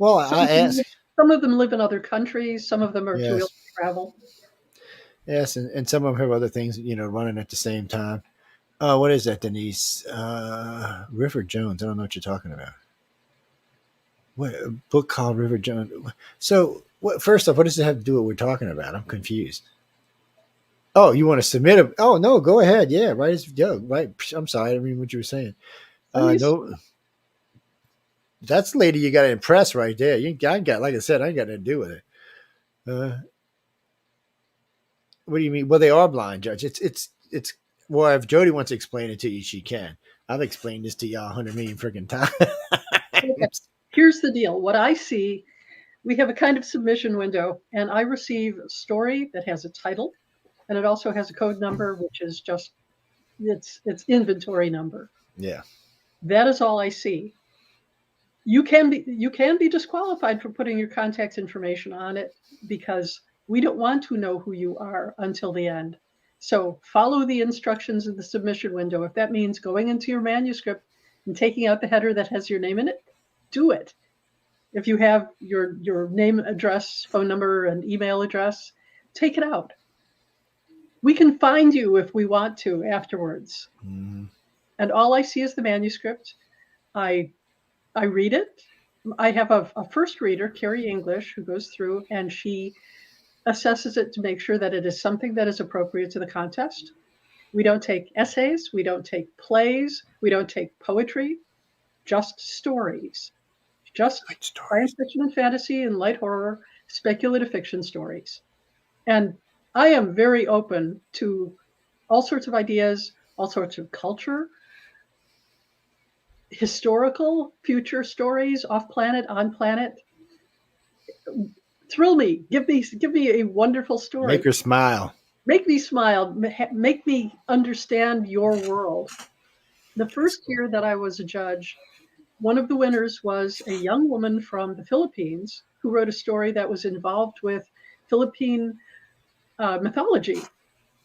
asked. Some of them live in other countries. Some of them are too ill to travel. Yes, and some of them have other things, running at the same time. What is that, Denise? River Jones. I don't know what you're talking about. What, a book called River Jones? So, first off, what does it have to do with what we're talking about? I'm confused. Oh, you want to submit a? Oh no, go ahead. Yeah, right. Right. I'm sorry. I mean what you were saying. No, that's the lady you got to impress right there. I got, like I said, I ain't got nothing to do with it. What do you mean? Well, they are blind, Judge. It's. Well, if Jody wants to explain it to you, she can. I've explained this to y'all 100 million freaking times. Okay. Here's the deal. What I see, we have a kind of submission window, and I receive a story that has a title, and it also has a code number, which is just its inventory number. Yeah. That is all I see. You can be disqualified for putting your contact information on it because we don't want to know who you are until the end. So follow the instructions in the submission window. If that means going into your manuscript and taking out the header that has your name in it, do it. If you have your name, address, phone number, and email address, take it out. We can find you if we want to afterwards. Mm-hmm. And all I see is the manuscript. I read it. I have a first reader, Carrie English, who goes through and she assesses it to make sure that it is something that is appropriate to the contest. We don't take essays. We don't take plays. We don't take poetry, just stories. Just science fiction and fantasy and light horror, speculative fiction stories. And I am very open to all sorts of ideas, all sorts of culture, historical future stories, off planet, on planet. thrill me. Give me a wonderful story. Make her smile. Make me smile. Make me understand your world. The first year that I was a judge, one of the winners was a young woman from the Philippines who wrote a story that was involved with Philippine mythology.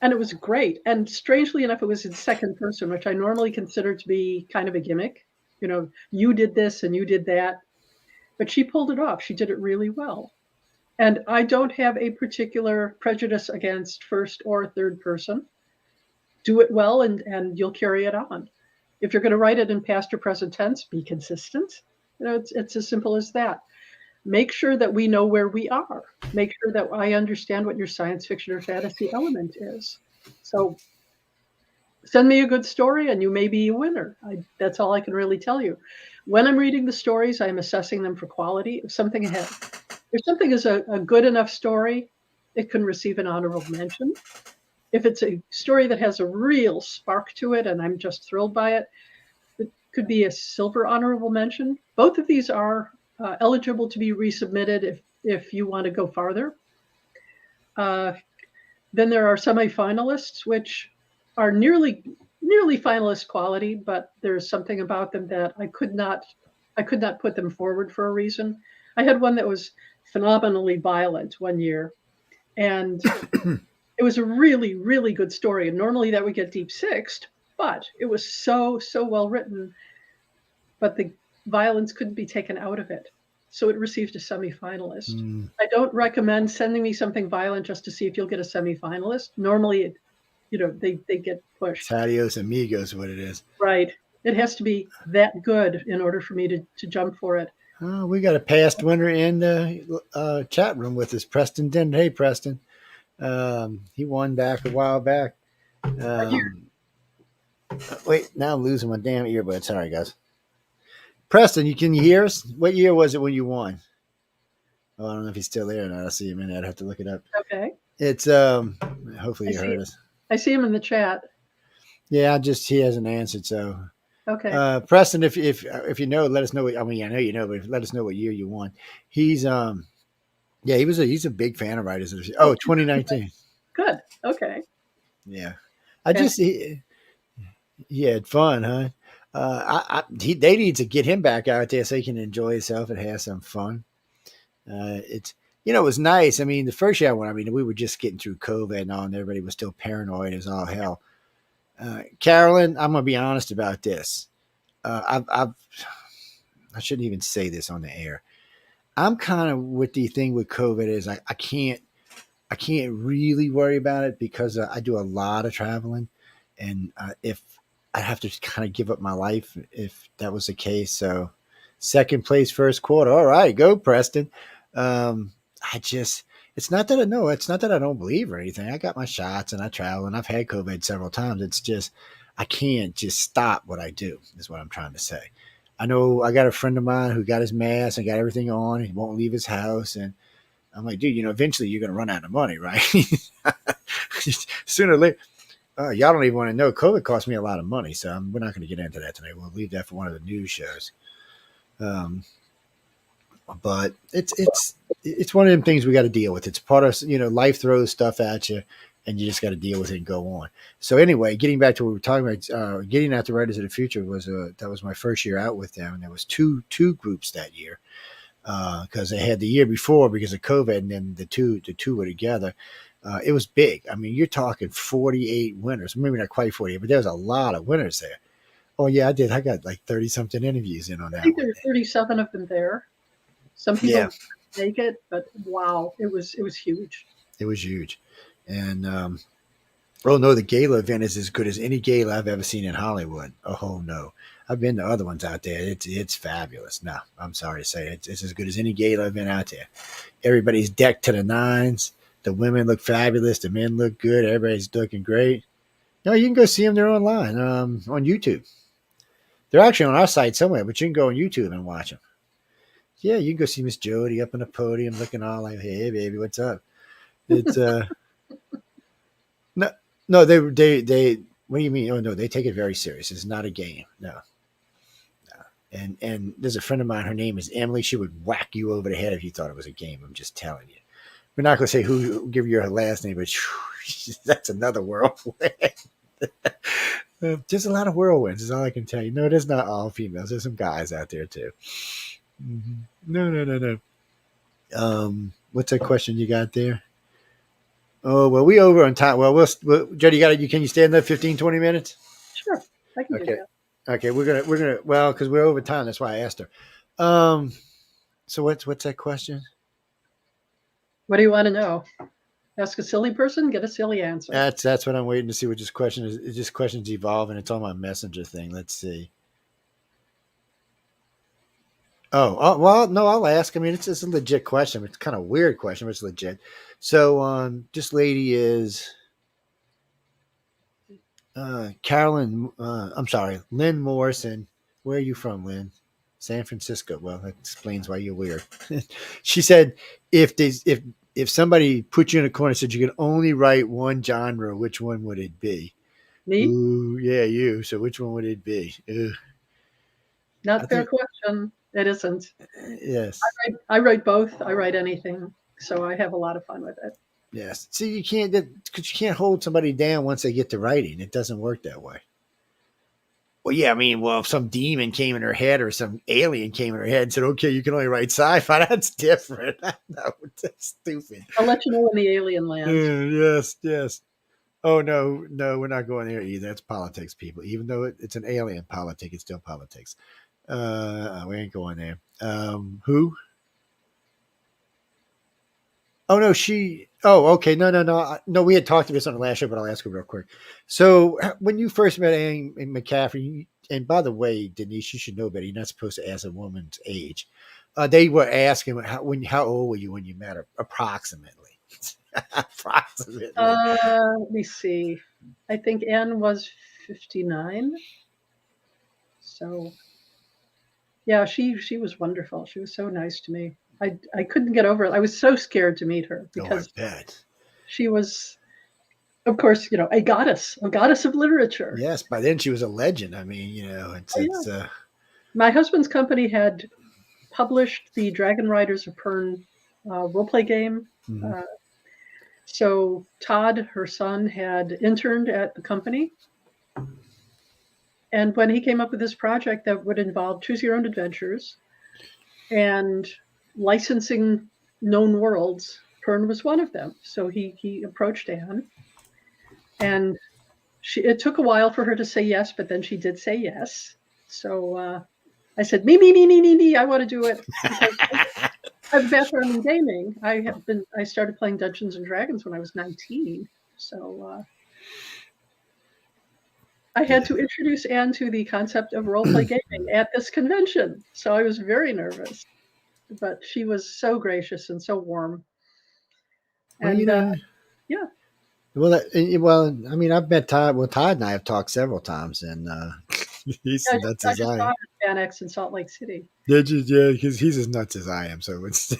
And it was great. And strangely enough, it was in second person, which I normally consider to be kind of a gimmick. You know, you did this and you did that. But she pulled it off. She did it really well. And I don't have a particular prejudice against first or third person. Do it well and you'll carry it on. If you're going to write it in past or present tense, be consistent. You know, it's as simple as that. Make sure that we know where we are. Make sure that I understand what your science fiction or fantasy element is. So send me a good story and you may be a winner. That's all I can really tell you. When I'm reading the stories, I'm assessing them for quality. If something is a good enough story, it can receive an honorable mention. If it's a story that has a real spark to it and I'm just thrilled by it, it could be a silver honorable mention. Both of these are eligible to be resubmitted if you want to go farther. Then there are semifinalists, which are nearly finalist quality, but there's something about them that I could not put them forward for a reason. I had one that was phenomenally violent one year, and it was a really, really good story. And normally that would get deep sixed, but it was so well written, but the violence couldn't be taken out of it. So it received a semifinalist. I don't recommend sending me something violent just to see if you'll get a semifinalist. Normally, they get pushed. Adios amigos, what it is. Right. It has to be that good in order for me to jump for it. Oh, we got a past winner in the chat room with us, Preston Dent. Hey, Preston. He won back a while back. Wait, now I'm losing my damn earbuds. Sorry, guys. Preston, can you hear us? What year was it when you won? Oh, I don't know if he's still there or not. I'll see him in a minute. I'd have to look it up. Okay. It's hopefully you heard us. I see him in the chat. Yeah, he hasn't answered. So, okay. Preston, if you know, let us know. I know you know, but let us know what year you won. He's he's a big fan of Writers of the Future. 2019. Good. Okay. Yeah, he had fun, huh? They need to get him back out there so he can enjoy himself and have some fun. It was nice. I mean, the first year I went, we were just getting through COVID and all, and everybody was still paranoid as all hell. Carolyn, I'm gonna be honest about this. I shouldn't even say this on the air. I'm kind of with the thing with COVID is I can't really worry about it because I do a lot of traveling, and if I'd have to kind of give up my life if that was the case. So, second place, first quarter. All right, go Preston. It's not that I know. It's not that I don't believe or anything. I got my shots and I travel and I've had COVID several times. It's just I can't just stop what I do. Is what I'm trying to say. I know I got a friend of mine who got his mask and got everything on. He won't leave his house, and I'm like, dude, eventually you're going to run out of money, right? Sooner or later. Y'all don't even want to know. COVID cost me a lot of money, so we're not going to get into that tonight. We'll leave that for one of the news shows. But it's one of them things we got to deal with. It's part of life throws stuff at you, and you just got to deal with it and go on. So anyway, getting back to what we were talking about, getting out the Writers of the Future that was my first year out with them, and there was two groups that year because they had the year before because of COVID, and then the two were together. It was big. I mean, you're talking 48 winners. Maybe not quite 48, but there was a lot of winners there. Oh, yeah, I did. I got like 30-something interviews in on that. I think there were 37 of them there. Some people make it, but wow, it was huge. It was huge. And, no, the gala event is as good as any gala I've ever seen in Hollywood. Oh, no. I've been to other ones out there. It's fabulous. No, I'm sorry to say it's as good as any gala event out there. Everybody's decked to the nines. The women look fabulous. The men look good. Everybody's looking great. No, you can go see them. They're online on YouTube. They're actually on our site somewhere, but you can go on YouTube and watch them. Yeah, you can go see Miss Jody up on the podium looking all like, hey, baby, what's up? It's no, they what do you mean? Oh, no, they take it very serious. It's not a game. No. And there's a friend of mine. Her name is Emily. She would whack you over the head if you thought it was a game. I'm just telling you. We're not going to say who give you her last name, but that's another whirlwind. Just a lot of whirlwinds is all I can tell you. No, there's not all females. There's some guys out there too. Mm-hmm. No. What's that question you got there? Oh, well, we over on time. Well, Jody, can you stand there 15, 20 minutes? Sure, I can do that. Okay, we're gonna well, because we're over time. That's why I asked her. So what's that question? What do you want to know? Ask a silly person, get a silly answer. That's what I'm waiting to see. What this question is. This question's evolving. It's on my messenger thing. Let's see. Well, no, I'll ask. I mean, it's a legit question. It's kind of a weird question, but it's legit. So, this lady is Carolyn. I'm sorry, Lynn Morrison. Where are you from, Lynn? San Francisco. Well, that explains why you're weird. She said, if somebody put you in a corner and said you could only write one genre, which one would it be? Me? Ooh, yeah, you. So which one would it be? Not fair question. It isn't. Yes. I write both. I write anything. So I have a lot of fun with it. Yes. See, you can't hold somebody down once they get to writing. It doesn't work that way. Well, yeah, I mean, if some demon came in her head or some alien came in her head and said, okay, you can only write sci-fi, that's different. No, that's stupid. I'll let you know when the alien lands. Yes. Oh, no, we're not going there either. It's politics, people. Even though it's an alien politic, it's still politics. We ain't going there. Who? Oh, no, okay. No, we had talked about this on the last show, but I'll ask her real quick. So when you first met Anne McCaffrey, and by the way, Denise, you should know better. You're not supposed to ask a woman's age. They were asking how old were you when you met her, approximately. Approximately. Let me see. I think Anne was 59. So, yeah, she was wonderful. She was so nice to me. I couldn't get over it. I was so scared to meet her because she was, of course, a goddess of literature. Yes, by then she was a legend. I mean, My husband's company had published the Dragon Riders of Pern role-play game. Mm-hmm. So Todd, her son, had interned at the company. And when he came up with this project that would involve choose your own adventures and licensing known worlds, Pern was one of them. So he approached Anne, and it took a while for her to say yes, but then she did say yes. So I said, me, I want to do it. I have a background in gaming. I started playing Dungeons and Dragons when I was 19. So I had to introduce Anne to the concept of role-play gaming at this convention. So I was very nervous, but she was so gracious and so warm. And yeah. Well, I mean, I've met Todd. Well, Todd and I have talked several times, and he's nuts as I am. Annex in Salt Lake City. Yeah, because he's as nuts as I am. So it's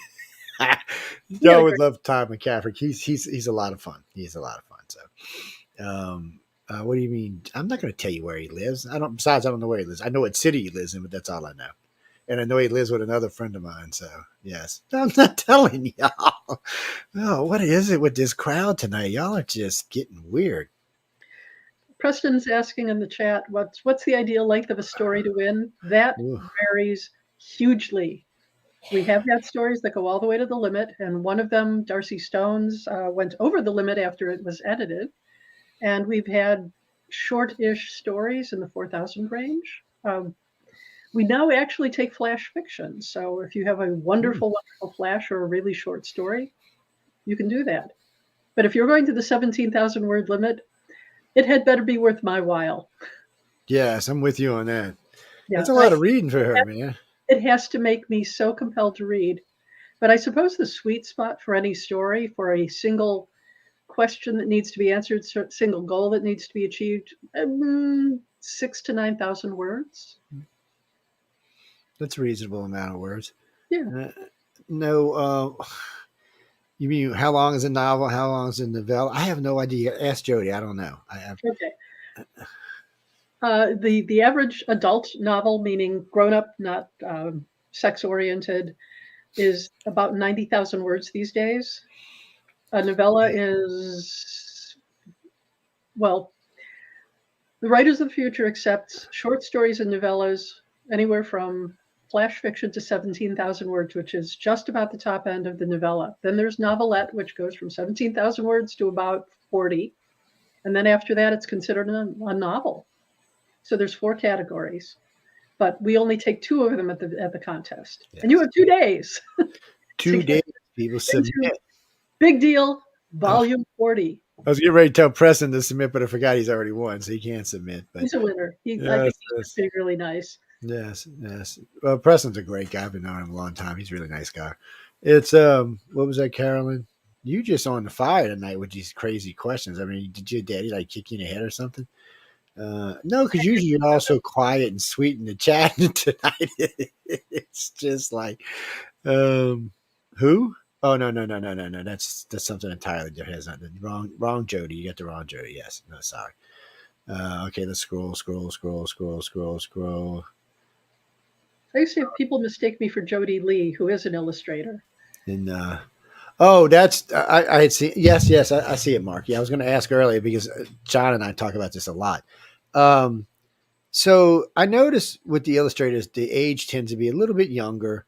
y'all would love Todd McCaffrey. He's a lot of fun. He's a lot of fun. So, what do you mean? I'm not going to tell you where he lives. I don't know where he lives. I know what city he lives in, but that's all I know. And I know he lives with another friend of mine. So, yes. I'm not telling y'all. Oh, what is it with this crowd tonight? Y'all are just getting weird. Preston's asking in the chat, what's the ideal length of a story to win? That varies hugely. We have had stories that go all the way to the limit. And one of them, Darcy Stone's, went over the limit after it was edited. And we've had short-ish stories in the 4,000 range. We now actually take flash fiction. So if you have a wonderful flash or a really short story, you can do that. But if you're going to the 17,000 word limit, it had better be worth my while. Yes, I'm with you on that. Yeah, that's a lot of reading for her, man. It has to make me so compelled to read. But I suppose the sweet spot for any story, for a single question that needs to be answered, single goal that needs to be achieved, 6,000 to 9,000 words. That's a reasonable amount of words. Yeah. You mean how long is a novel? How long is a novella? I have no idea. Ask Jody. I don't know. Okay. The average adult novel, meaning grown up, not sex oriented, is about 90,000 words these days. A novella is, well, the writers of the future accept short stories and novellas anywhere from flash fiction to 17,000 words, which is just about the top end of the novella. Then there's novelette, which goes from 17,000 words to about 40. And then after that, it's considered a novel. So there's 4 categories, but we only take 2 of them at the contest. Yes. And you have 2 days. 2 days, people submit. Big deal, volume 40. I was getting ready to tell Preston to submit, but I forgot he's already won, so he can't submit. But he's a winner. I think he's being really nice. Yes. Well, Preston's a great guy. I've been knowing him a long time. He's a really nice guy. It's what was that, Carolyn? You just on the fire tonight with these crazy questions. I mean, did your daddy like kick you in the head or something? No, because usually you're all so quiet and sweet in the chat. Tonight it's just like, who? Oh no! That's something entirely different. Wrong Jody. You got the wrong Jody. Yes. No, sorry. Okay, let's scroll. I used to have people mistake me for Jody Lee, who is an illustrator. And that's I had seen. Yes, I see it, Mark. Yeah, I was going to ask earlier because John and I talk about this a lot. So I noticed with the illustrators, the age tends to be a little bit younger.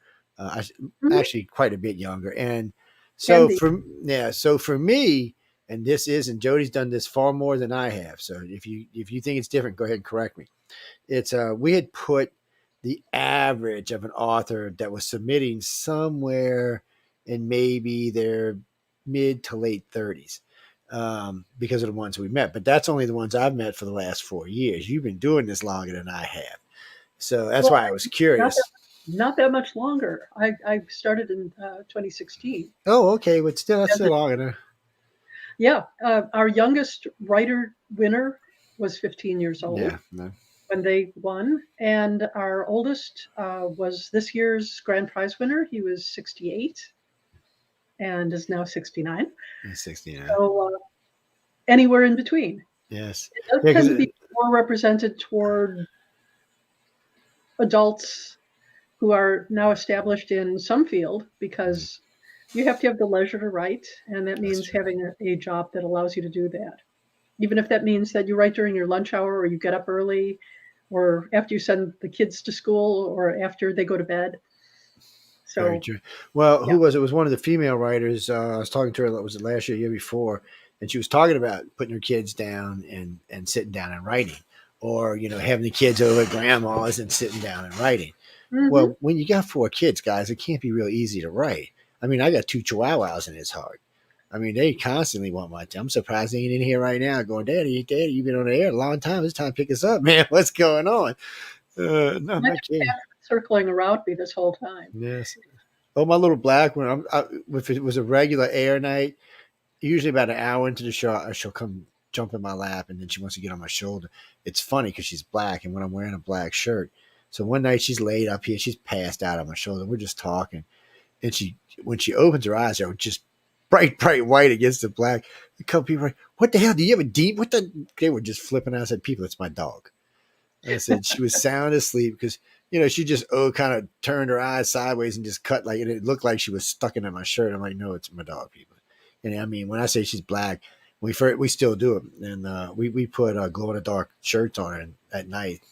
Actually, quite a bit younger. And so for me, and this is, and Jody's done this far more than I have. So if you think it's different, go ahead and correct me. It's we had put the average of an author that was submitting somewhere in maybe their mid to late 30s because of the ones we met. But that's only the ones I've met for the last 4 years. You've been doing this longer than I have. So that's why I was curious. Not that much longer. I started in 2016. Oh, okay. But that's still long enough. Yeah. Our youngest writer winner was 15 years old. Yeah. No. When they won. And our oldest was this year's grand prize winner. He was 68 and is now 69. He's 69. So anywhere in between. Yes. It does tend to be more represented toward adults who are now established in some field because you have to have the leisure to write. And that means having a job that allows you to do that. Even if that means that you write during your lunch hour or you get up early or after you send the kids to school or after they go to bed. So, very true. Well, who was it? It was one of the female writers. I was talking to her, was it last year before? And she was talking about putting her kids down and sitting down and writing, or, having the kids over at grandma's and sitting down and writing. Mm-hmm. Well, when you got 4 kids, guys, it can't be real easy to write. I mean, I got 2 chihuahuas and it's hard. I mean, they constantly want my time. I'm surprised they ain't in here right now going, Daddy, you've been on the air a long time. It's time to pick us up, man. What's going on? No, I'm not kidding. Circling around me this whole time. Yes. Oh, my little black one. If it was a regular air night, usually about an hour into the show, she'll come jump in my lap, and then she wants to get on my shoulder. It's funny because she's black, and when I'm wearing a black shirt. So one night she's laid up here. She's passed out on my shoulder. We're just talking. And when she opens her eyes, they're just bright white against the black. A couple people are like, what the hell? Do you have a deep? They were just flipping out. I said, people, it's my dog. And I said, she was sound asleep because, she just kind of turned her eyes sideways and just cut and it looked like she was stuck into my shirt. I'm like, no, it's my dog, people. And I mean, when I say she's black, we still do it. And we put glow in the dark shirts on her at night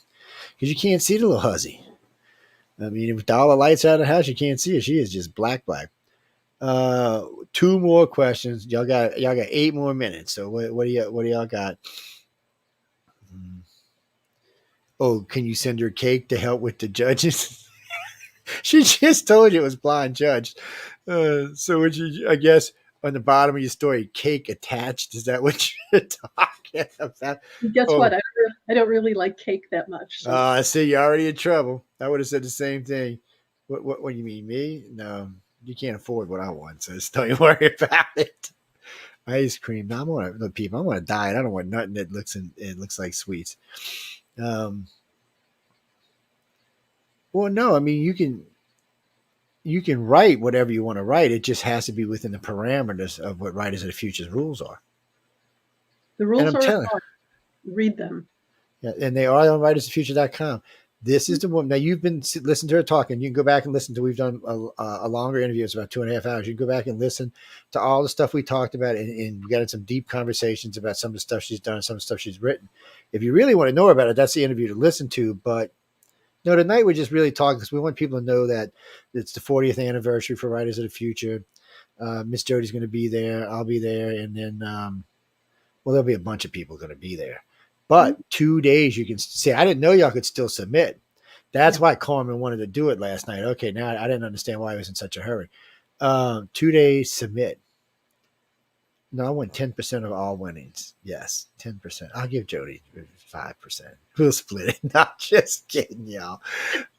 because you can't see the little hussy. I mean, with all the lights out of the house, you can't see her. She is just black. 2 more questions. Y'all got 8 more minutes. So what do y'all got? Oh, can you send her cake to help with the judges? She just told you it was blind judged. So would you, I guess, on the bottom of your story, cake attached? Is that what you're talking about? Guess what? I don't really like cake that much. So. I see you're already in trouble. I would have said the same thing. What do you mean, me? No, you can't afford what I want, so just don't you worry about it. Ice cream. No, I'm on a diet. I don't want nothing that looks like sweets. Well, no, I mean, you can write whatever you want to write. It just has to be within the parameters of what Writers of the Future's rules are. The rules are hard. Read them. Yeah, and they are on writersoffuture.com. This is the one. Now you've been listening to her talking. You can go back and listen to. We've done a longer interview. It's about 2.5 hours. You can go back and listen to all the stuff we talked about, and we got in some deep conversations about some of the stuff she's done, some of the stuff she's written. If you really want to know about it, that's the interview to listen to. But no, tonight we're just really talking because we want people to know that it's the 40th anniversary for Writers of the Future. Miss Jody's going to be there. I'll be there, and then well, there'll be a bunch of people going to be there. But 2 days you can see. I didn't know y'all could still submit. That's why Carmen wanted to do it last night. Okay, now I didn't understand why he was in such a hurry. 2 days submit. No, I want 10% of all winnings. Yes, 10%. I'll give Jody 5%. We'll split it. Not just kidding, y'all.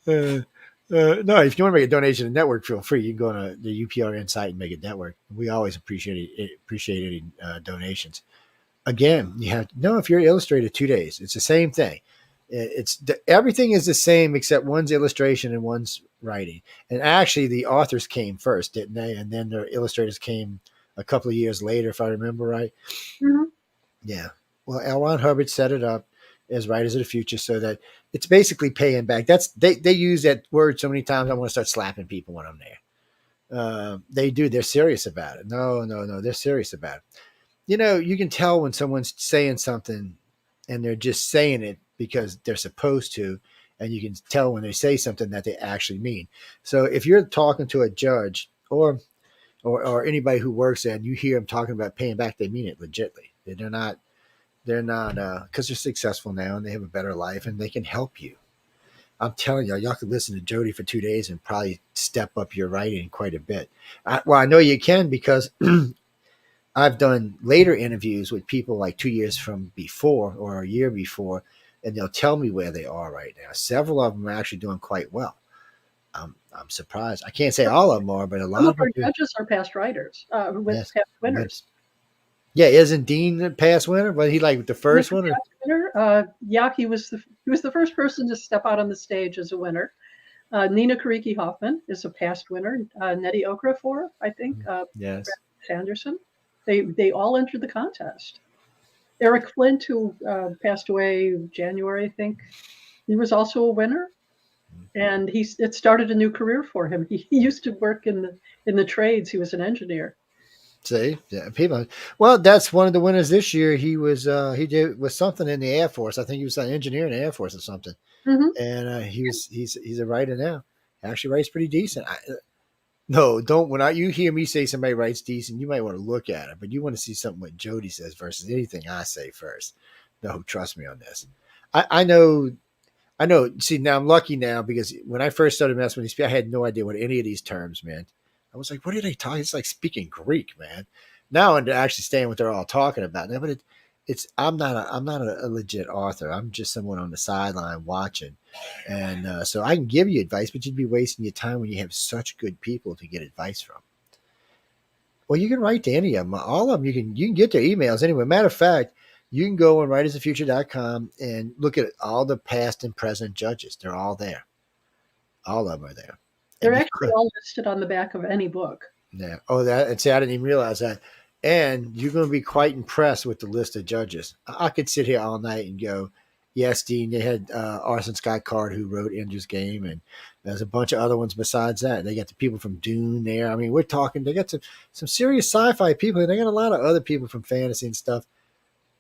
No, if you want to make a donation to the network, feel free. You can go on the UPRN site and make a network. We always appreciate any donations. Again, you have to know if you're illustrated 2 days. It's the same thing. Everything is the same except one's illustration and one's writing. And actually, the authors came first, didn't they? And then the illustrators came a couple of years later, if I remember right. Mm-hmm. Yeah. Well, L. Ron Hubbard set it up as Writers of the Future so that it's basically paying back. They use that word so many times. I want to start slapping people when I'm there. They do. They're serious about it. No. They're serious about it. You know, you can tell when someone's saying something and they're just saying it because they're supposed to, and you can tell when they say something that they actually mean. So if you're talking to a judge or anybody who works there and you hear them talking about paying back, they mean it legitly. They're not because they're successful now and they have a better life and they can help you. I'm telling y'all could listen to Jody for 2 days and probably step up your writing quite a bit. I know you can because I've done later interviews with people like 2 years from before or a year before, and they'll tell me where they are right now. Several of them are actually doing quite well. I'm surprised. I can't say all of them are, but a lot Some of of our them judges are past writers, with past winners. Yeah, isn't Dean the past winner? Was he like the first one? Winner? Yeah, he was the first person to step out on the stage as a winner. Nina Kariki Hoffman is a past winner. Nettie Okrafor, I think. Yes. Sanderson. They all entered the contest. Eric Flint, who passed away January, I think, he was also a winner, and it started a new career for him. He used to work in the trades. He was an engineer. See, yeah, people. Well, that's one of the winners this year. He was was something in the Air Force. I think he was an engineer in the Air Force or something. Mm-hmm. And he's a writer now. Actually writes pretty decent. No, don't. When you hear me say somebody writes decent, you might want to look at it, but you want to see something what Jody says versus anything I say first. No, trust me on this. I know. See, now I'm lucky now because when I first started messing with these people, I had no idea what any of these terms meant. I was like, what are they talking? It's like speaking Greek, man. Now I'm actually understand what they're all talking about. Now, but I'm not a legit author. I'm just someone on the sideline watching. And so I can give you advice, but you'd be wasting your time when you have such good people to get advice from. Well, you can write to any of them. All of them, you can get their emails anyway. Matter of fact, you can go on writersoffuture.com and look at all the past and present judges. They're all there. All of them are there. They're actually all listed on the back of any book. Yeah. Oh, and see, I didn't even realize that. And you're going to be quite impressed with the list of judges. I could sit here all night and go, yes, Dean, they had Orson Scott Card who wrote Ender's Game, and there's a bunch of other ones besides that. They got the people from Dune there. I mean, we're talking, they got some serious sci-fi people, and they got a lot of other people from fantasy and stuff.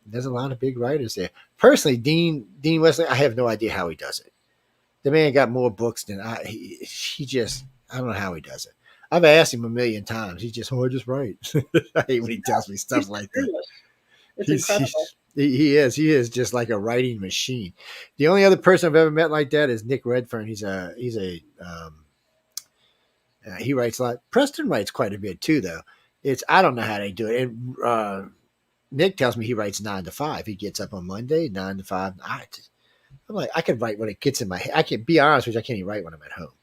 There's a lot of big writers there. Personally, Dean Wesley, I have no idea how he does it. The man got more books than he just, I don't know how he does it. I've asked him a million times. He just, I just write. I hate when he tells me stuff like that. It's incredible. He is just like a writing machine. The only other person I've ever met like that is Nick Redfern. He writes a lot. Preston writes quite a bit too, though. I don't know how they do it. And Nick tells me he writes 9 to 5. He gets up on Monday, 9 to 5. I'm like, I can write when it gets in my head. I can be honest with you, I can't even write when I'm at home.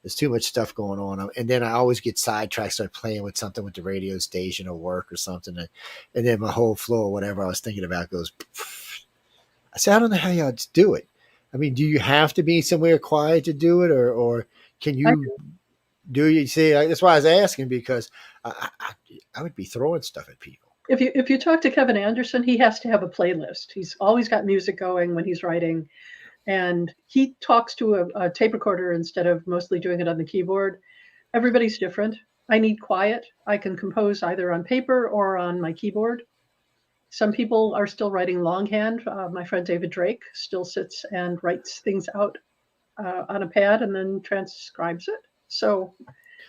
There's too much stuff going on. And then I always get sidetracked, start playing with something with the radio station or work or something. And then my whole flow, whatever I was thinking about, goes. I say, I don't know how y'all do it. I mean, do you have to be somewhere quiet to do it? Or can you do you see? That's why I was asking, because I would be throwing stuff at people. If you talk to Kevin Anderson, he has to have a playlist. He's always got music going when he's writing, and he talks to a tape recorder instead of mostly doing it on the keyboard. Everybody's different. I need quiet. I can compose either on paper or on my keyboard. Some people are still writing longhand. My friend David Drake still sits and writes things out on a pad and then transcribes it. So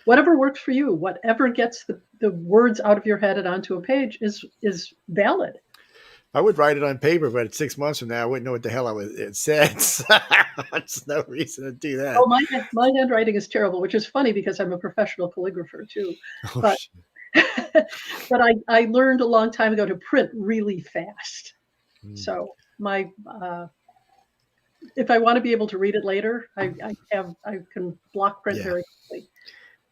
whatever works for you, whatever gets the words out of your head and onto a page is valid. I would write it on paper, but 6 months from now, I wouldn't know what the hell it said. There's no reason to do that. Oh, my handwriting is terrible, which is funny because I'm a professional calligrapher too. Oh, But but I learned a long time ago to print really fast. So my if I want to be able to read it later, I can block print very quickly.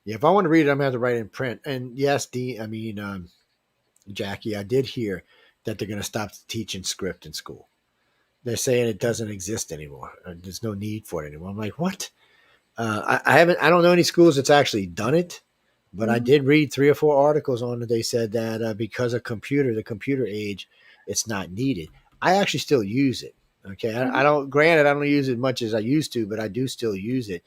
Yeah, if I want to read it, I'm gonna have to write it in print. And yes, Jackie, I did hear that they're gonna stop teaching script in school. They're saying it doesn't exist anymore. There's no need for it anymore. I'm like, what? I don't know any schools that's actually done it, but I did read 3 or 4 articles on it. They said that because of the computer age, it's not needed. I actually still use it. Okay. I don't, granted, I don't use it much as I used to, but I do still use it.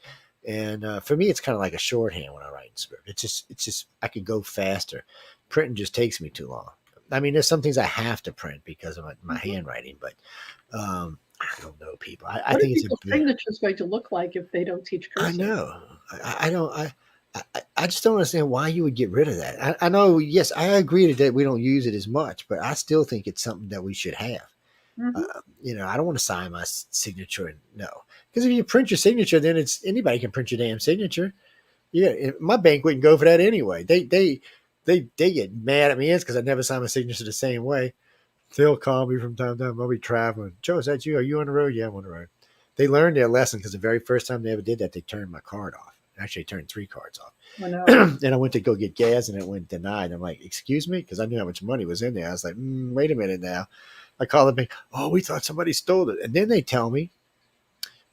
And for me, it's kind of like a shorthand when I write in script. It's just, I could go faster. Printing just takes me too long. I mean, there's some things I have to print because of my handwriting, but I don't know, people. I think it's people's signatures going to look like if they don't teach cursive? I know. I just don't understand why you would get rid of that. I know, yes, I agree that we don't use it as much, but I still think it's something that we should have. I don't want to sign my signature. No, because if you print your signature, then anybody can print your damn signature. Yeah, my bank wouldn't go for that anyway. They get mad at me because I never sign my signature the same way. They'll call me from time to time. I'll be traveling. Joe, is that you? Are you on the road? Yeah, I'm on the road. They learned their lesson because the very first time they ever did that, they turned my card off. Actually, turned 3 cards off. Oh, no. And I went to go get gas, and it went denied. I'm like, excuse me? Because I knew how much money was in there. I was like, wait a minute now. I called them. Oh, we thought somebody stole it. And then they tell me,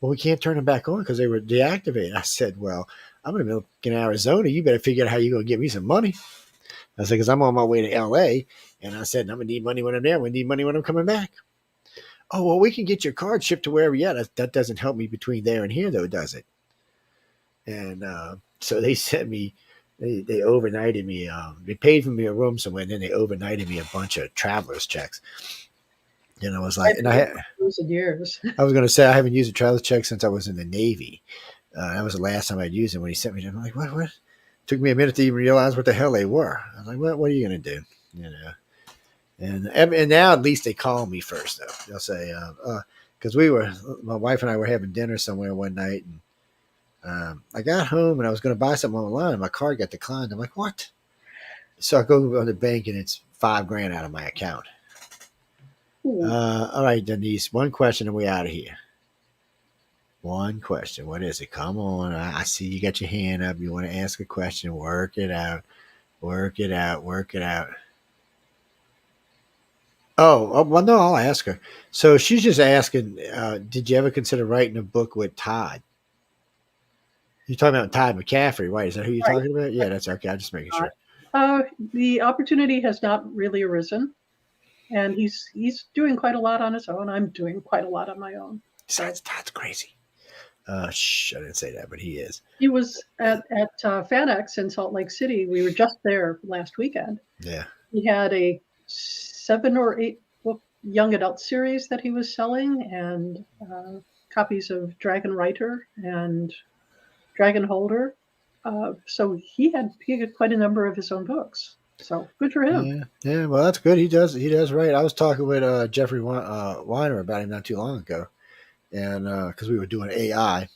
well, we can't turn them back on because they were deactivated. I said, well, I'm in the middle of Arizona. You better figure out how you're going to get me some money. I said, because I'm on my way to L.A., and I said, I'm going to need money when I'm there. We need money when I'm coming back. Oh, well, we can get your card shipped to wherever you're at. That doesn't help me between there and here, though, does it? And so they sent me, they overnighted me. They paid for me a room somewhere, and then they overnighted me a bunch of traveler's checks. And I was like, years. I was going to say, I haven't used a traveler's check since I was in the Navy. That was the last time I'd used it. When he sent me, I'm like, what? Took me a minute to even realize what the hell they were. I was like, what are you going to do? And now at least they call me first, though. They'll say, because my wife and I were having dinner somewhere one night, and I got home and I was going to buy something online, and my card got declined. I'm like, what? So I go on the bank, and it's $5,000 out of my account. All right, Denise, one question and we're out of here. One question. What is it? Come on. I see you got your hand up. You want to ask a question. Work it out. Work it out. Work it out. Oh, well, no, I'll ask her. So she's just asking, did you ever consider writing a book with Todd? You're talking about Todd McCaffrey, right? Is that who you're talking about? Yeah, that's okay. I'm just making sure. The opportunity has not really arisen, and he's doing quite a lot on his own. I'm doing quite a lot on my own. Besides, Todd's crazy. I didn't say that, but he is. He was at FanX in Salt Lake City. We were just there last weekend. Yeah. He had a 7 or 8 book young adult series that he was selling, and copies of Dragon Writer and Dragon Holder. So he had quite a number of his own books. So good for him. Yeah. Well, that's good. He does right. I was talking with Jeffrey Weiner about him not too long ago, and because we were doing AI.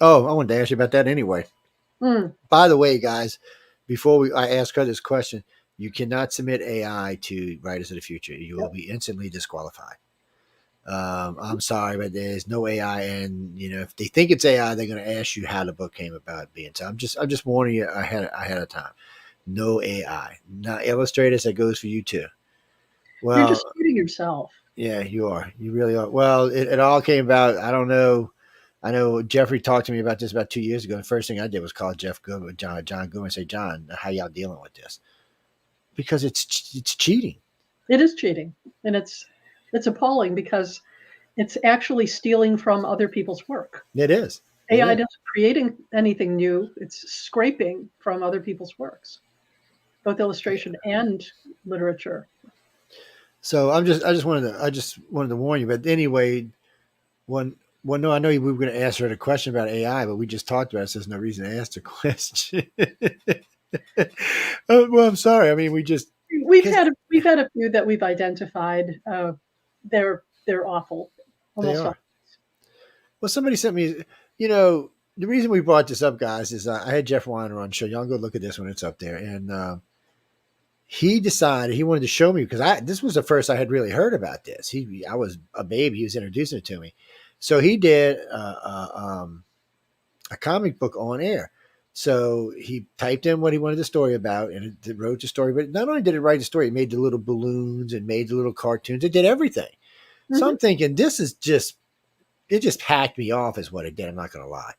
Oh, I wanted to ask you about that anyway. By the way, guys, before I ask her this question, you cannot submit AI to Writers of the Future. You will be instantly disqualified. I'm sorry, but there's no AI, and if they think it's AI, they're going to ask you how the book came about being. So I'm just warning you ahead of time. No AI. Now, illustrators, that goes for you too. Well, you're just shooting yourself. Yeah, you are. You really are. Well, it all came about. I don't know. I know Jeffrey talked to me about this about 2 years ago. The first thing I did was call John Goodman, and say, John, how y'all dealing with this? Because it's cheating. It is cheating, and it's appalling because it's actually stealing from other people's work. It is. AI isn't creating anything new; it's scraping from other people's works, both illustration and literature. So I just wanted to warn you. But anyway, one well, no, I know we were going to answer the question about AI, but we just talked about it. So there's no reason to ask the question. Well, I'm sorry. I mean, We've had a few that we've identified. They're awful. They Almost all. are. Well, somebody sent me. The reason we brought this up, guys, is I had Jeff Weiner on the show. Y'all go look at this when it's up there, and he decided he wanted to show me because this was the first I had really heard about this. I was a baby. He was introducing it to me, so he did a comic book on air. So he typed in what he wanted the story about, and it wrote the story. But not only did it write the story, it made the little balloons and made the little cartoons. It did everything. Mm-hmm. So I'm thinking this is it just hacked me off, is what it did. I'm not going to lie.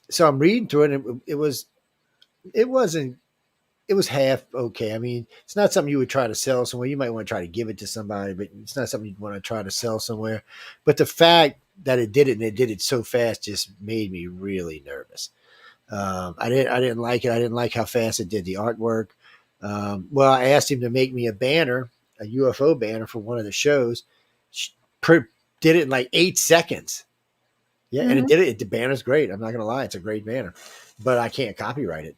So I'm reading through it, and it was half okay. I mean, it's not something you would try to sell somewhere. You might want to try to give it to somebody, but it's not something you'd want to try to sell somewhere. But the fact that it did it, and it did it so fast, just made me really nervous. I didn't like it. I didn't like how fast it did the artwork. Well, I asked him to make me a banner, a UFO banner for one of the shows. Did it in like 8 seconds. Yeah, mm-hmm. And it did it. The banner's great. I'm not going to lie. It's a great banner. But I can't copyright it.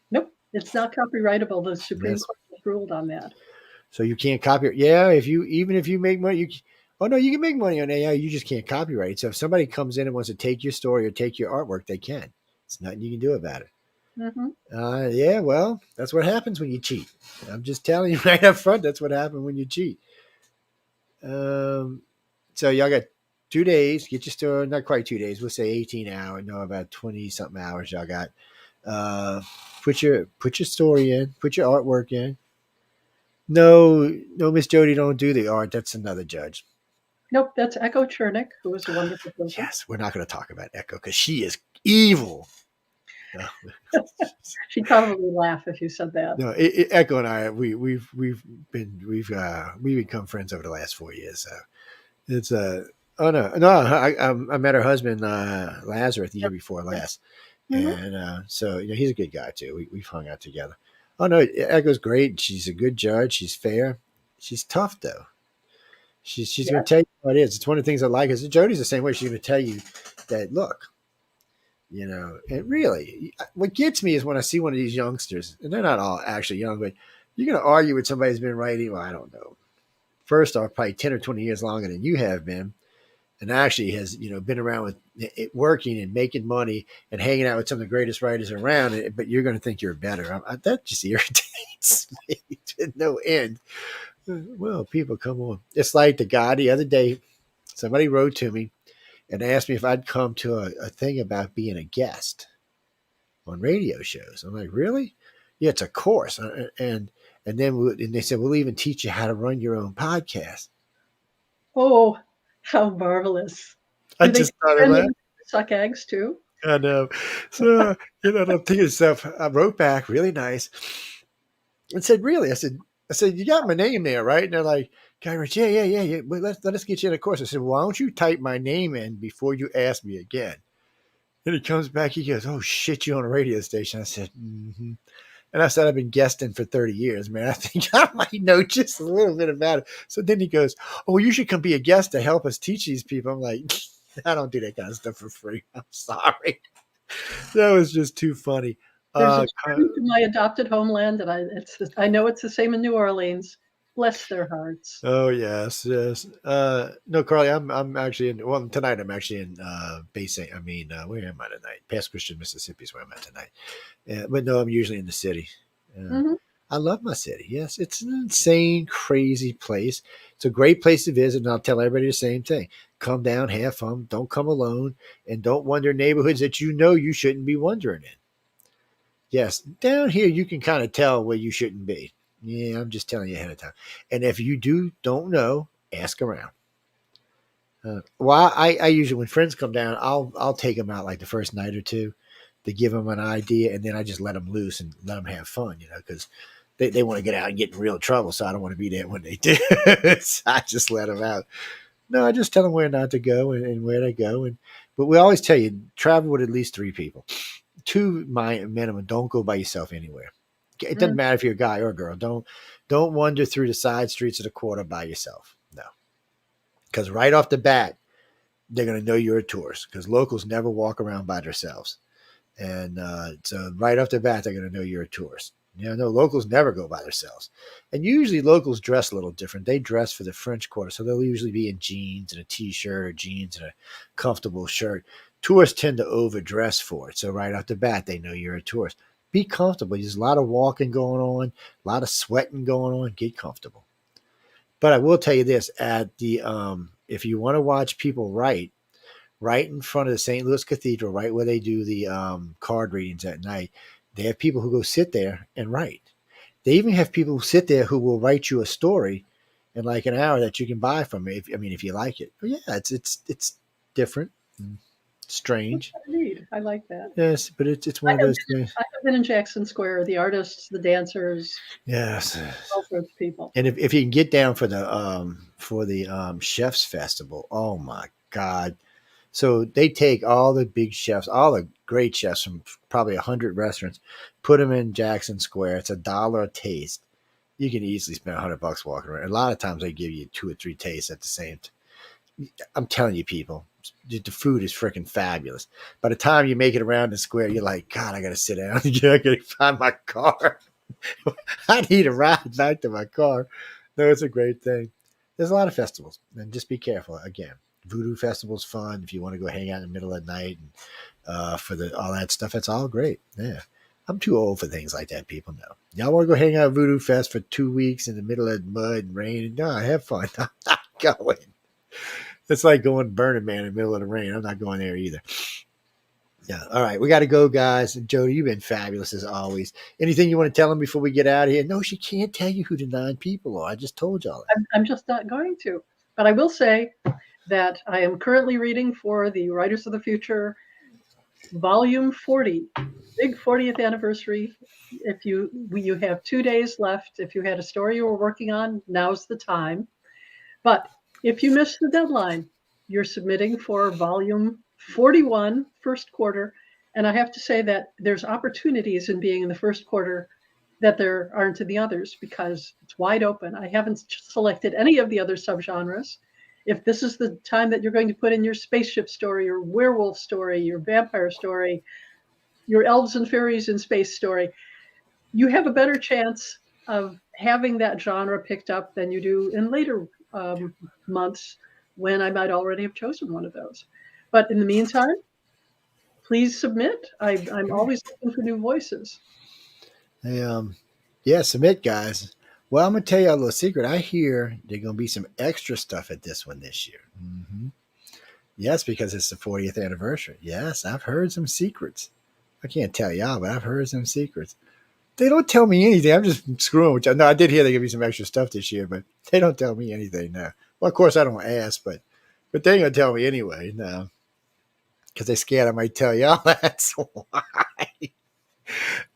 Nope. It's not copyrightable. The Supreme Court has ruled on that. So you can't copyright. Yeah, even if you make money, you can make money on AI. You just can't copyright it. So if somebody comes in and wants to take your story or take your artwork, they can. It's nothing you can do about it. Mm-hmm. Yeah, well, that's what happens when you cheat. I'm just telling you right up front. That's what happens when you cheat. So y'all got 2 days. Get your story. Not quite 2 days. We'll say 18 hours. No, about 20 something hours. Y'all got. Put your story in. Put your artwork in. No, Miss Jody, don't do the art. That's another judge. Nope, that's Echo Chernick, who is a wonderful person. Yes, we're not going to talk about Echo because she is evil. She'd probably laugh if you said that. No, Echo and I, we've become friends over the last 4 years. So it's I met her husband Lazarus the year before last. Mm-hmm. And so he's a good guy too. We've hung out together. Oh no, Echo's great. She's a good judge. She's fair. She's tough though. She's going to tell you what it is. It's one of the things I like. Is Jody's the same way. She's going to tell you that look, and really, what gets me is when I see one of these youngsters, and they're not all actually young, but you're going to argue with somebody who's been writing. Well, I don't know. First off, probably 10 or 20 years longer than you have been. And actually has, been around with it, working and making money and hanging out with some of the greatest writers around. But you're going to think you're better. That just irritates me to no end. Well, people, come on. It's like the guy the other day, somebody wrote to me and asked me if I'd come to a thing about being a guest on radio shows. I'm like, really? Yeah, it's a course. And then they said, we'll even teach you how to run your own podcast. Oh, how marvelous. I just started laughing. Suck eggs too. I know. So, I'm thinking to myself, I wrote back really nice and said, really? I said, you got my name there, right? And they're like, Guy Rich, yeah. Well, let us get you in a course. I said, why don't you type my name in before you ask me again? Then he comes back, he goes, oh shit, you on a radio station. I said, mm-hmm. And I said, I've been guesting for 30 years, man. I think I might know just a little bit about it. So then he goes, oh, you should come be a guest to help us teach these people. I'm like, I don't do that kind of stuff for free. I'm sorry. That was just too funny. There's a truth in my adopted homeland, and I know it's the same in New Orleans. Bless their hearts. Oh, yes. No, Carly, I'm actually tonight I'm actually in where am I tonight? Pass Christian, Mississippi is where I'm at tonight. But no, I'm usually in the city. Mm-hmm. I love my city. Yes, it's an insane, crazy place. It's a great place to visit, and I'll tell everybody the same thing. Come down, have fun, don't come alone, and don't wander neighborhoods that you shouldn't be wandering in. Yes, down here you can kind of tell where you shouldn't be. Yeah, I'm just telling you ahead of time. And if you don't know, ask around. I usually, when friends come down, I'll take them out like the first night or two to give them an idea, and then I just let them loose and let them have fun, because they want to get out and get in real trouble, so I don't want to be there when they do. So I just let them out. No, I just tell them where not to go and where to go. But we always tell you, travel with at least 3 people. 2 minimum. Don't go by yourself anywhere. It doesn't matter if you're a guy or a girl. Don't wander through the side streets of the quarter by yourself. No, because right off the bat, they're going to know you're a tourist, because locals never walk around by themselves. And so right off the bat, they're going to know you're a tourist. No, locals never go by themselves. And usually locals dress a little different. They dress for the French Quarter, so they'll usually be in jeans and a T-shirt, or jeans and a comfortable shirt. Tourists tend to overdress for it. So right off the bat, they know you're a tourist. Be comfortable. There's a lot of walking going on, a lot of sweating going on. Get comfortable. But I will tell you this, at the if you want to watch people write, right in front of the St. Louis Cathedral, right where they do the card readings at night, they have people who go sit there and write. They even have people who sit there who will write you a story in like an hour that you can buy from it. If you like it. But yeah, it's different, and strange. I like that. Yes, but it's one of those things. I have been in Jackson Square. The artists, the dancers, yes, all sorts of people. And if you can get down for the Chefs Festival, oh my God. So they take all the big chefs, all the great chefs from probably 100 restaurants, put them in Jackson Square. It's $1 a taste. You can easily spend $100 walking around. A lot of times they give you 2 or 3 tastes at the same time. I'm telling you, people, the food is freaking fabulous. By the time you make it around the square, you're like, God, I got to sit down. I got to find my car. I need a ride back to my car. No, it's a great thing. There's a lot of festivals, and just be careful. Again, Voodoo Festival's fun if you want to go hang out in the middle of the night and for all that stuff. It's all great. Yeah. I'm too old for things like that, people know. Y'all want to go hang out at Voodoo Fest for 2 weeks in the middle of mud and rain? No, have fun. I'm not going. It's like going to Burning Man in the middle of the rain. I'm not going there either. Yeah. All right. We got to go, guys. Jody, you've been fabulous as always. Anything you want to tell them before we get out of here? No, she can't tell you who the 9 people are. I just told y'all that. I'm just not going to. But I will say that I am currently reading for the Writers of the Future, Volume 40, big 40th anniversary. If you have 2 days left. If you had a story you were working on, now's the time. But if you missed the deadline, you're submitting for Volume 41, first quarter. And I have to say that there's opportunities in being in the first quarter that there aren't in the others, because it's wide open. I haven't selected any of the other subgenres. If this is the time that you're going to put in your spaceship story, your werewolf story, your vampire story, your elves and fairies in space story, you have a better chance of having that genre picked up than you do in later months when I might already have chosen one of those. But in the meantime, please submit. I'm always looking for new voices. Yeah, submit, guys. Well, I'm going to tell you a little secret. I hear there's going to be some extra stuff at this one this year. Mm-hmm. Yes, because it's the 40th anniversary. Yes, I've heard some secrets. I can't tell y'all, but I've heard some secrets. They don't tell me anything. I'm just screwing with you. No, I did hear there's going to be some extra stuff this year, but they don't tell me anything now. Well, of course, I don't ask, but they ain't going to tell me anyway. No, because they're scared I might tell y'all. That's why.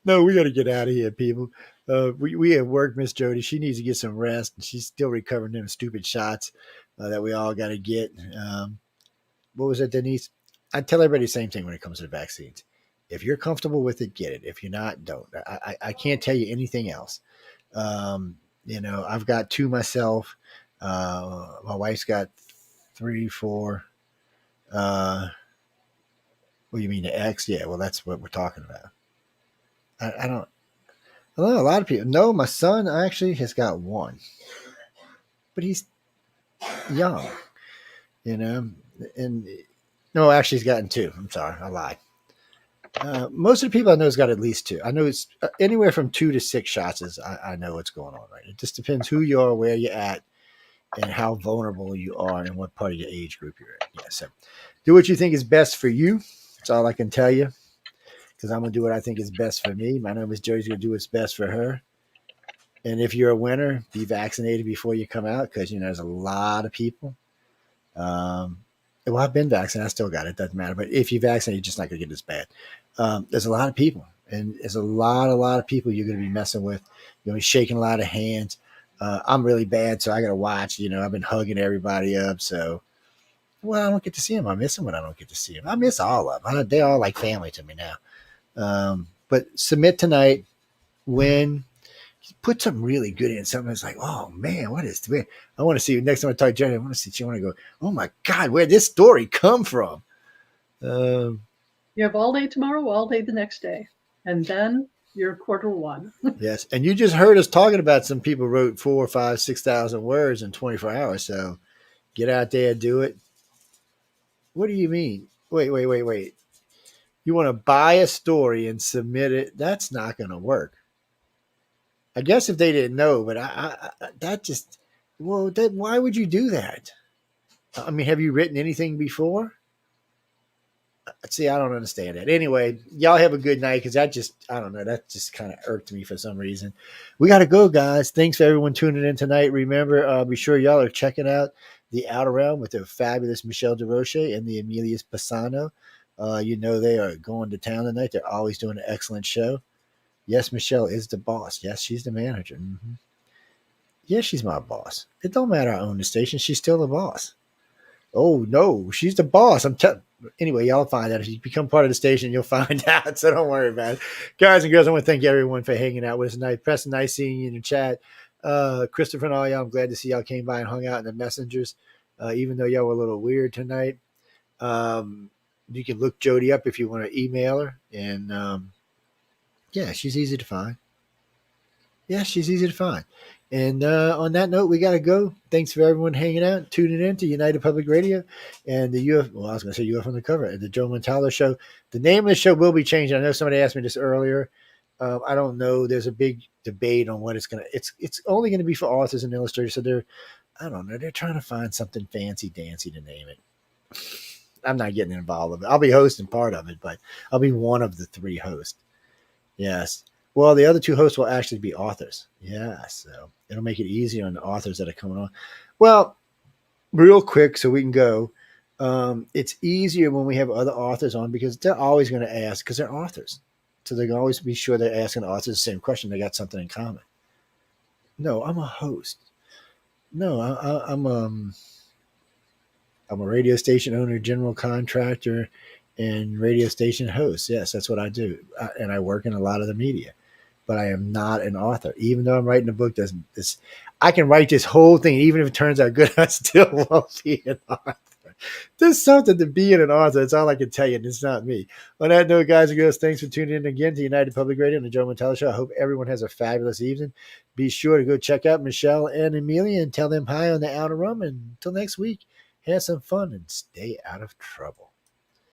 No, we got to get out of here, people. We have work, Miss Jody. She needs to get some rest. She's still recovering them stupid shots that we all got to get. What was it, Denise? I tell everybody the same thing when it comes to the vaccines. If you're comfortable with it, get it. If you're not, don't. I can't tell you anything else. I've got 2 myself. My wife's got 3, 4. What do you mean, the X? Yeah, well, that's what we're talking about. I don't know. A lot of people. No, my son actually has got 1, but he's young, and no, actually he's gotten 2. I'm sorry, I lied. Most of the people I know has got at least 2. I know it's anywhere from 2 to 6 shots. I know what's going on, right? It just depends who you are, where you're at, and how vulnerable you are, and what part of your age group you're in. Yeah, so do what you think is best for you. That's all I can tell you. Because I'm going to do what I think is best for me. My name is Jody's going to do what's best for her. And if you're a winner, be vaccinated before you come out, because, there's a lot of people. Well, I've been vaccinated. I still got it. Doesn't matter. But if you vaccinate, you're just not going to get as bad. There's a lot of people And there's a lot of people you're going to be messing with. You're going to be shaking a lot of hands. I'm really bad, so I got to watch. I've been hugging everybody up. So, well, I don't get to see them. I miss them when I don't get to see them. I miss all of them. They're all like family to me now. But submit tonight. Win. Put something really good in. Something that's like, oh man, what is this? I want to see. Next time I talk to Jenny, I want to see. She want to go, oh my God, where'd this story come from? You have all day tomorrow, all day the next day, and then you're quarter one. Yes, and you just heard us talking about some people wrote 4, 5, 6,000 words in 24 hours. So get out there and do it. What do you mean? Wait. You want to buy a story and submit it? That's not going to work. I guess if they didn't know, but why would you do that? I mean, have you written anything before? See, I don't understand that. Anyway, y'all have a good night because I don't know, that just kind of irked me for some reason. We got to go, guys. Thanks for everyone tuning in tonight. Remember, be sure y'all are checking out the Outer Realm with the fabulous Michelle DeRoche and the Emilius Pisano. They are going to town tonight. They're always doing an excellent show. Yes, Michelle is the boss. Yes, she's the manager. Mm-hmm. Yes, she's my boss. It don't matter I own the station. She's still the boss. Oh, no, she's the boss. Anyway, y'all find out. If you become part of the station, you'll find out. So don't worry about it. Guys and girls, I want to thank everyone for hanging out with us tonight. Preston, nice seeing you in the chat. Christopher and all y'all, I'm glad to see y'all came by and hung out in the messengers, even though y'all were a little weird tonight. You can look Jody up if you want to email her. And, yeah, she's easy to find. And on that note, we got to go. Thanks for everyone hanging out, tuning in to United Public Radio and the I was going to say UF on the cover at the Joe Montaldo Show. The name of the show will be changing. I know somebody asked me this earlier. I don't know. There's a big debate on what it's going to. It's only going to be for authors and illustrators. So I don't know. They're trying to find something fancy dancy to name it. I'm not getting involved with it. I'll be hosting part of it, but I'll be one of the 3 hosts. Yes. Well, the other 2 hosts will actually be authors. Yeah, so it'll make it easier on the authors that are coming on. Well, real quick so we can go. It's easier when we have other authors on because they're always going to ask because they're authors. So they can always be sure they're asking the authors the same question. They got something in common. No, I'm a host. No, I'm a radio station owner, general contractor, and radio station host. Yes, that's what I do. And I work in a lot of the media. But I am not an author. Even though I'm writing a book, I can write this whole thing. Even if it turns out good, I still won't be an author. There's something to being an author. That's all I can tell you, and it's not me. On that note, guys and girls, thanks for tuning in again to United Public Radio and the Joe Montaldo Show. I hope everyone has a fabulous evening. Be sure to go check out Michelle and Amelia and tell them hi on the Outer Room. And until next week, have some fun and stay out of trouble.